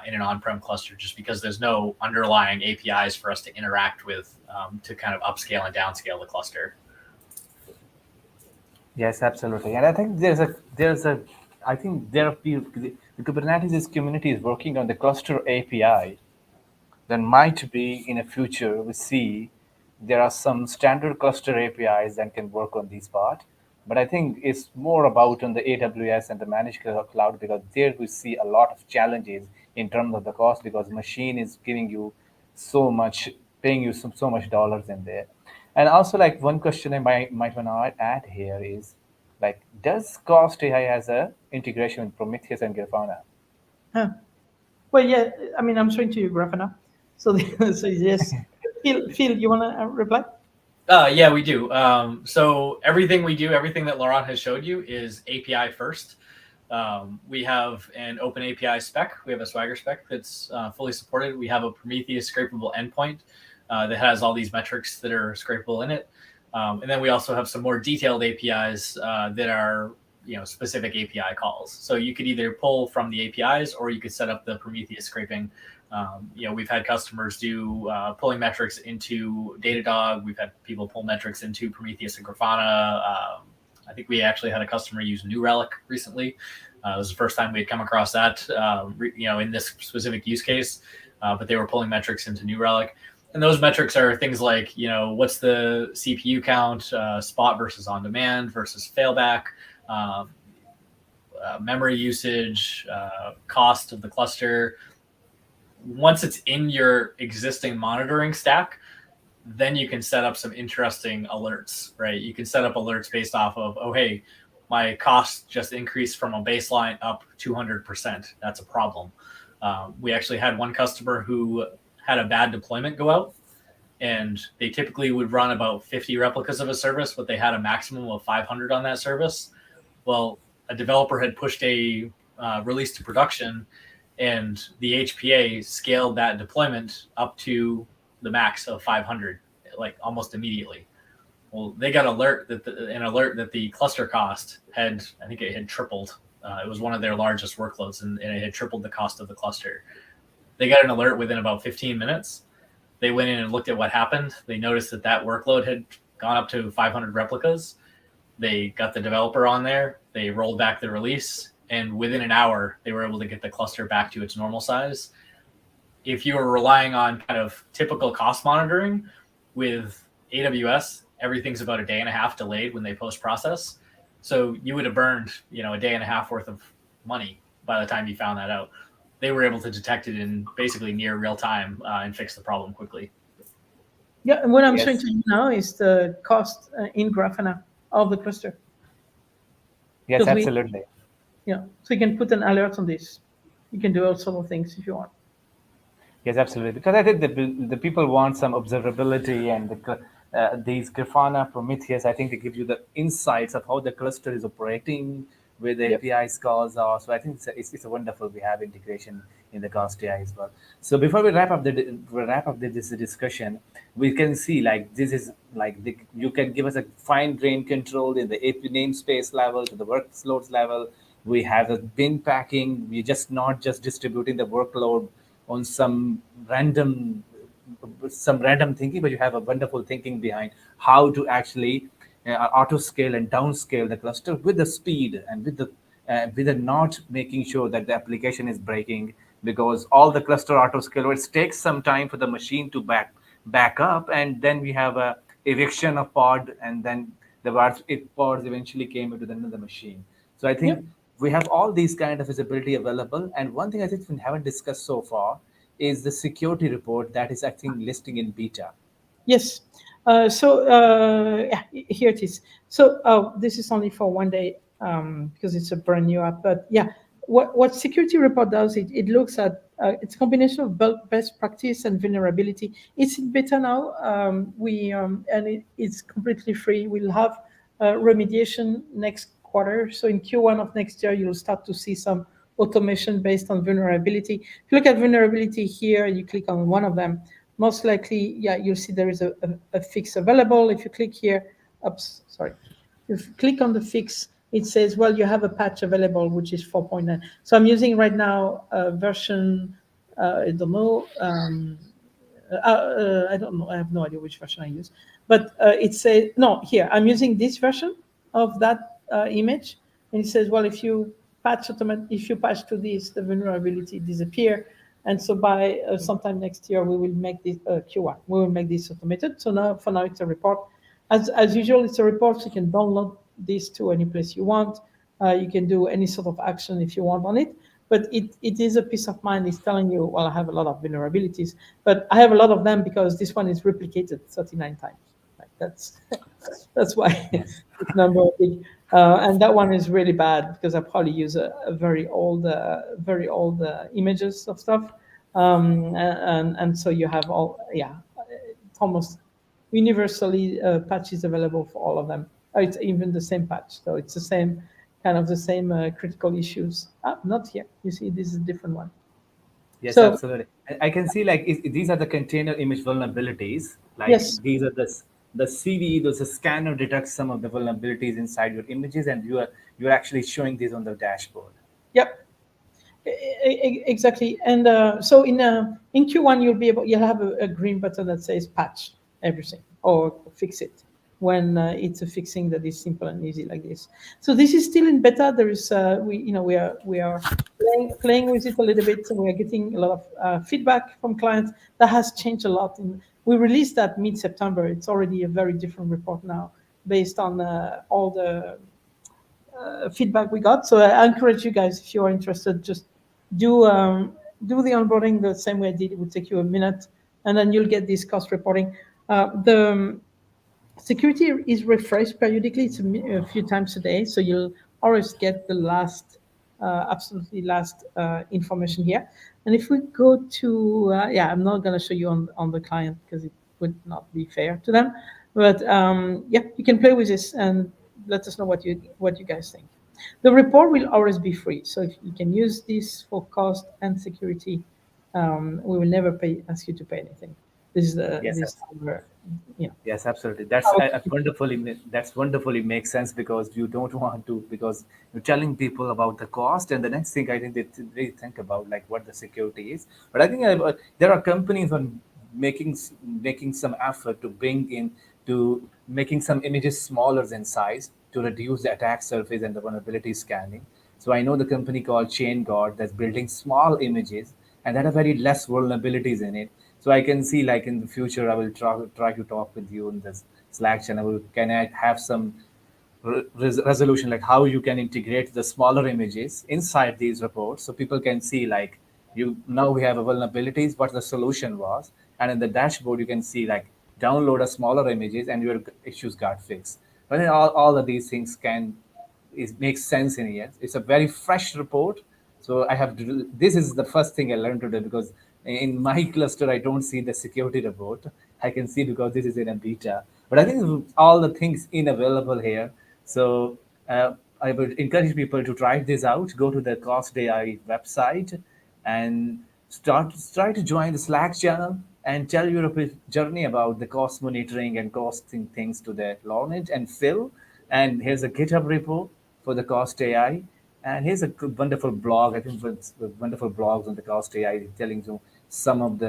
in an on-prem cluster just because there's no underlying APIs for us to interact with to kind of upscale and downscale the cluster. Yes, absolutely. And I think the Kubernetes community is working on the cluster API. There might be in the future, we see there are some standard cluster APIs that can work on this part. But I think it's more about on the AWS and the managed cloud, because there we see a lot of challenges in terms of the cost, because machine is giving you so much, paying you so much dollars in there. And also, like, one question I might want to add here is, like, does Cast AI has a integration with Prometheus and Grafana? Well, yeah, I mean, I'm showing to you Grafana. So yes. Phil, you want to reply? Yeah, we do. So everything we do, everything that Laurent has showed you is API first. We have an open API spec. We have a Swagger spec that's fully supported. We have a Prometheus scrapable endpoint that has all these metrics that are scrapable in it. And then we also have some more detailed APIs that are specific API calls. So you could either pull from the APIs or you could set up the Prometheus scraping. We've had customers do pulling metrics into Datadog. We've had people pull metrics into Prometheus and Grafana. I think we actually had a customer use New Relic recently. It was the first time we had come across that, in this specific use case, but they were pulling metrics into New Relic. And those metrics are things like, what's the CPU count, spot versus on demand versus failback, memory usage, cost of the cluster. Once it's in your existing monitoring stack, then you can set up some interesting alerts, right? You can set up alerts based off of, oh, hey, my cost just increased from a baseline up 200%. That's a problem. We actually had one customer who had a bad deployment go out, and they typically would run about 50 replicas of a service, but they had a maximum of 500 on that service. Well, a developer had pushed a release to production, and the HPA scaled that deployment up to the max of 500, like almost immediately. Well, they got an alert that the cluster cost had, I think it had tripled. It was one of their largest workloads, and it had tripled the cost of the cluster. They got an alert within about 15 minutes. They went in and looked at what happened. They noticed that workload had gone up to 500 replicas. They got the developer on there. They rolled back the release, and within an hour, they were able to get the cluster back to its normal size. If you were relying on kind of typical cost monitoring with AWS, everything's about a day and a half delayed when they post-process. So you would have burned, a day and a half worth of money by the time you found that out. They were able to detect it in basically near real time and fix the problem quickly. Yeah, and what I'm showing to you now is the cost in Grafana of the cluster. Yes, absolutely. So you can put an alert on this. You can do all sorts of things if you want. Yes, absolutely. Because I think the people want some observability, and these Grafana, Prometheus, I think they give you the insights of how the cluster is operating, where the API calls are. So I think it's a wonderful. We have integration in the Cast AI as well. So before we wrap up this discussion, we can see like this is like you can give us a fine grained control in the AP namespace level to the workloads level. We have a bin packing. We're just not just distributing the workload on some random thinking, but you have a wonderful thinking behind how to actually auto scale and downscale the cluster with the speed and with the not making sure that the application is breaking, because all the cluster auto scalers takes some time for the machine to back up, and then we have a eviction of pod, and then pods eventually came into the machine. So I think we have all these kind of visibility available. And one thing I think we haven't discussed so far is the security report that is actually listing in beta. Yes. Here it is. So this is only for one day because it's a brand new app. But what security report does, it looks at it's a combination of best practice and vulnerability. It's in beta now. And it's completely free. We'll have remediation next quarter. So in Q1 of next year, you'll start to see some automation based on vulnerability. If you look at vulnerability here, you click on one of them, most likely, you'll see there is a fix available. If you click here, if you click on the fix, it says, well, you have a patch available, which is 4.9. So I'm using right now a version, I don't know. I don't know. I have no idea which version I use. But it says, no, here, I'm using this version of that image. And it says, well, if you patch to this, the vulnerability disappear. And so by sometime next year, we will make this Q1. We will make this automated. So for now, it's a report. As usual, it's a report. So you can download this to any place you want. You can do any sort of action if you want on it. But it is a peace of mind. It's telling you, well, I have a lot of vulnerabilities, but I have a lot of them because this one is replicated 39 times. Like that's why it's number big. And that one is really bad because I probably use a very old images of stuff. And so you have it's almost universally patches available for all of them. It's even the same patch. So it's the same critical issues. Not here. You see, this is a different one. Yes, so, absolutely. I can see like these are the container image vulnerabilities. Like these are the CVE, the scanner detects some of the vulnerabilities inside your images, and you're actually showing these on the dashboard. Yep, exactly. And so in Q1 you'll have a green button that says patch everything or fix it. when it's a fixing that is simple and easy like this. So this is still in beta. There is we are playing with it a little bit, and we are getting a lot of feedback from clients. That has changed a lot. We released that mid-September. It's already a very different report now, based on all the feedback we got. So I encourage you guys, if you are interested, just do the onboarding the same way I did. It would take you a minute, and then you'll get this cost reporting. The security is refreshed periodically. It's a few times a day, so you'll always get the last, absolutely last information here. And if we go to, I'm not going to show you on the client because it would not be fair to them. But you can play with this and let us know what you guys think. The report will always be free, so if you can use this for cost and security, we will never ask you to pay anything. This is Yes, this yes, absolutely. That's wonderfully makes sense, because you don't want to, because you're telling people about the cost, and the next thing I think they think about like what the security is. But I think there are companies on making some effort to bring in to making some images smaller in size to reduce the attack surface and the vulnerability scanning. So I know the company called ChainGuard that's building small images and that have very less vulnerabilities in it. So I can see like in the future, I will try to talk with you in this Slack channel. Can I have some resolution, like how you can integrate the smaller images inside these reports so people can see like you now we have a vulnerabilities, what the solution was, and in the dashboard you can see like download a smaller images and your issues got fixed. But then all of these things can it makes sense in here. It's a very fresh report. So I have to do, this is the first thing I learned today, because in my cluster I don't see the security report. I can see because this is in a beta. But I think all the things in available here. So I would encourage people to try this out. Go to the Cost AI website and try to join the Slack channel and tell your journey about the cost monitoring and costing things to the Laurent and Phil. And here's a GitHub repo for the Cost AI. And here's a wonderful blog. I think it's wonderful blogs on the Cost AI telling you some of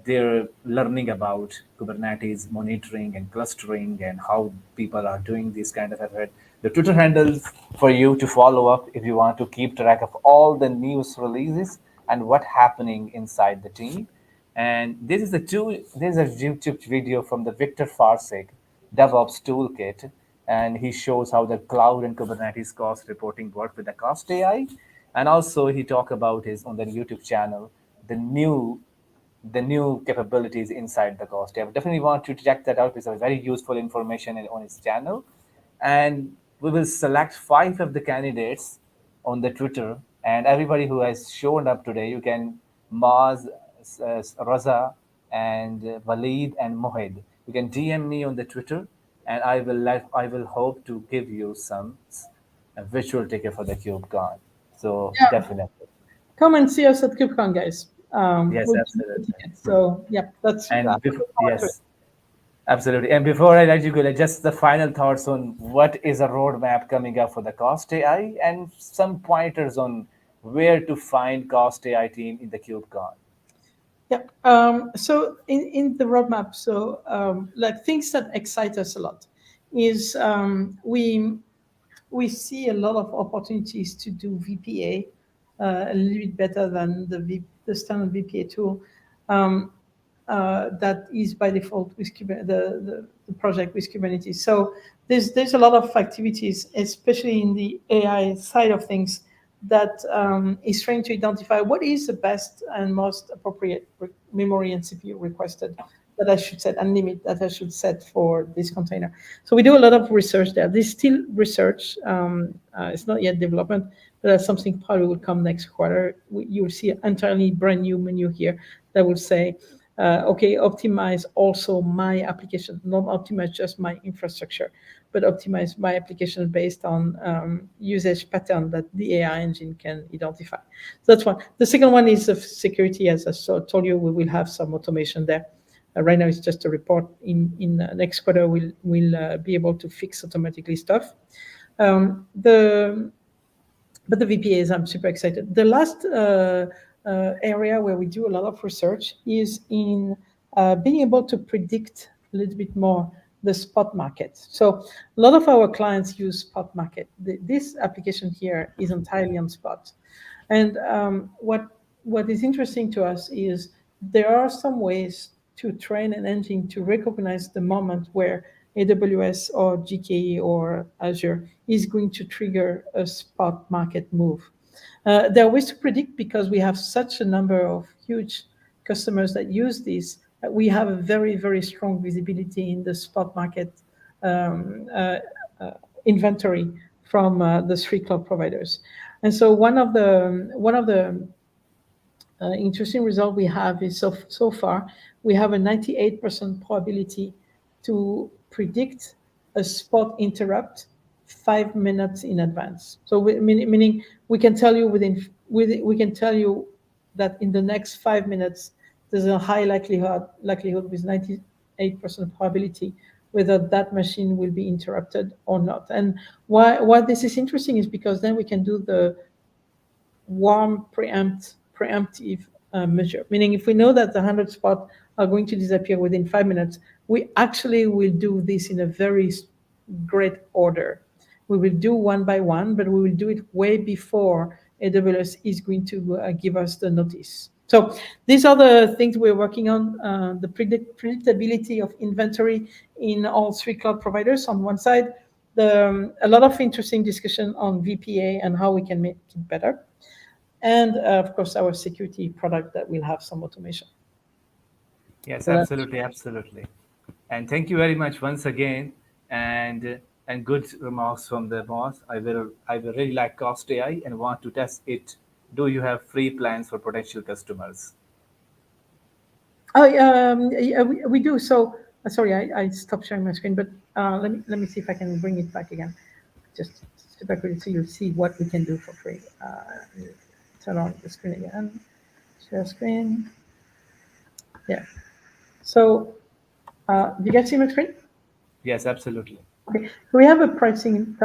they're learning about Kubernetes monitoring and clustering and how people are doing this kind of effort. The Twitter handles for you to follow up if you want to keep track of all the news releases and what happening inside the team. And this is a YouTube video from the Victor Farsig DevOps Toolkit, and he shows how the cloud and Kubernetes cost reporting work with the Cost AI. And also he talk about his on the YouTube channel the new capabilities inside the Cost AI. Definitely want to check that out. It's a very useful information on his channel. And we will select 5 of the candidates on the Twitter, and everybody who has shown up today, you can Maz, Raza, and Walid and Mohid. You can DM me on the Twitter, and I will hope to give you some virtual ticket for the KubeCon. So yeah. definitely, Come and see us at KubeCon, guys. yes, We'll give you the absolutely. tickets. So yeah, that's And look forward to it. yes, absolutely. And before I let you go, like, just the final thoughts on what is a roadmap coming up for the Cost AI and some pointers on where to find Cost AI team in the KubeCon. Yeah. So in the roadmap, so like things that excite us a lot is we see a lot of opportunities to do VPA a little bit better than the standard VPA tool. That is by default with the project with Kubernetes. So there's a lot of activities, especially in the AI side of things, that is trying to identify what is the best and most appropriate memory and CPU requested that I should set, and limit that I should set for this container. So we do a lot of research there. This is still research. It's not yet development, but that's something probably will come next quarter. You will see an entirely brand new menu here that will say, okay, optimize also my application, not optimize just my infrastructure, but optimize my application based on usage pattern that the AI engine can identify. So that's one. The second one is of security. As I told you, we will have some automation there. Right now, it's just a report. In next quarter, we'll be able to fix automatically stuff. But the VPAs, I'm super excited. The last area where we do a lot of research is in being able to predict a little bit more the spot market. So a lot of our clients use spot market. This application here is entirely on spot. And what is interesting to us is there are some ways to train an engine to recognize the moment where AWS or GKE or Azure is going to trigger a spot market move. There are ways to predict because we have such a number of huge customers that use this. We have a very, very strong visibility in the spot market um, uh, inventory from the three cloud providers. And so one of the interesting result we have is so far we have a 98% probability to predict a spot interrupt 5 minutes in advance. So meaning we can tell you we can tell you that in the next 5 minutes there's a high likelihood with 98% probability whether that machine will be interrupted or not. And why this is interesting is because then we can do the warm preemptive measure, meaning if we know that the 100 spots are going to disappear within 5 minutes, we actually will do this in a very great order. We will do one by one, but we will do it way before AWS is going to give us the notice. So these are the things we're working on, the predictability of inventory in all three cloud providers on one side, a lot of interesting discussion on VPA and how we can make it better. And of course, our security product that will have some automation. Yes, So absolutely, absolutely. And thank you very much once again, and good remarks from the boss. I will really like Cost AI and want to test it. Do you have free plans for potential customers? Oh, yeah, we do. So sorry, I stopped sharing my screen, but let me see if I can bring it back again. Just super quickly so you'll see what we can do for free. Turn on the screen again. Share screen. Yeah. So do you guys see my screen? Yes, absolutely. Okay, so we have a pricing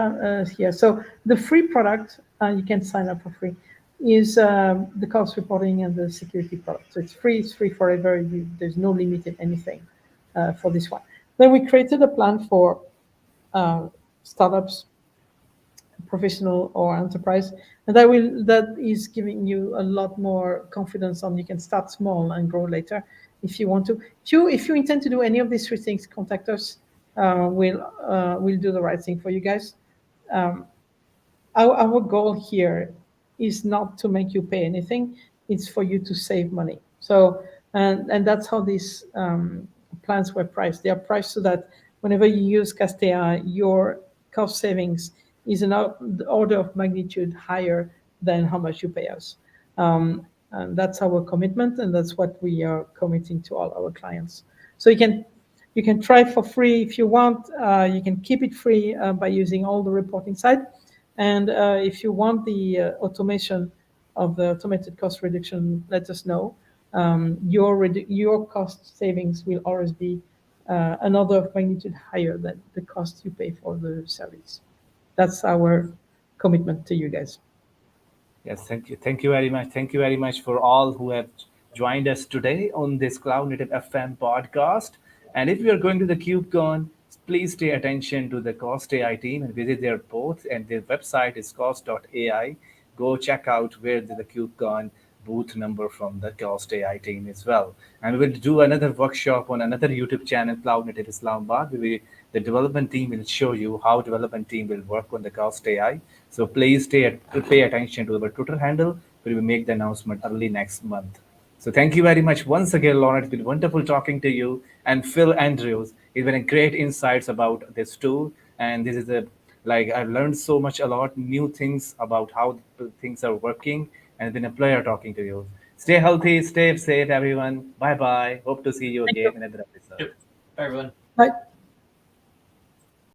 here. So the free product, you can sign up for free, is the cost reporting and the security product. So it's free forever. There's no limit in anything for this one. Then we created a plan for startups, professional or enterprise, and that is giving you a lot more confidence on you can start small and grow later if you want to. If you intend to do any of these three things, contact us. We'll do the right thing for you guys. Our goal here is not to make you pay anything, it's for you to save money. So and that's how these plans were priced. They are priced so that whenever you use Castea, your cost savings is an order of magnitude higher than how much you pay us. And that's our commitment, and that's what we are committing to all our clients. So you can try for free if you want. You can keep it free by using all the reporting side. And if you want the automation of the automated cost reduction, let us know. Your cost savings will always be an order of magnitude higher than the cost you pay for the service. That's our commitment to you guys. Yes, thank you. Thank you very much. Thank you very much for all who have joined us today on this Cloud Native FM podcast. And if you are going to the KubeCon, please pay attention to the Cost AI team and visit their booth. And their website is cost.ai. Go check out where the KubeCon booth number from the Cost AI team as well. And we will do another workshop on another YouTube channel, Cloud Native Islamabad. The development team will show you how development team will work on the Cost AI. So please pay attention to our Twitter handle. We will make the announcement early next month. So thank you very much once again, Laurent. It's been wonderful talking to you. And Phil Andrews, it's been a great insights about this tool. And this is I've learned so much, a lot new things about how things are working. And it's been a pleasure talking to you. Stay healthy, stay safe, everyone. Bye bye. Hope to see you Thank you. again in another episode. Yep. Bye, everyone. Bye.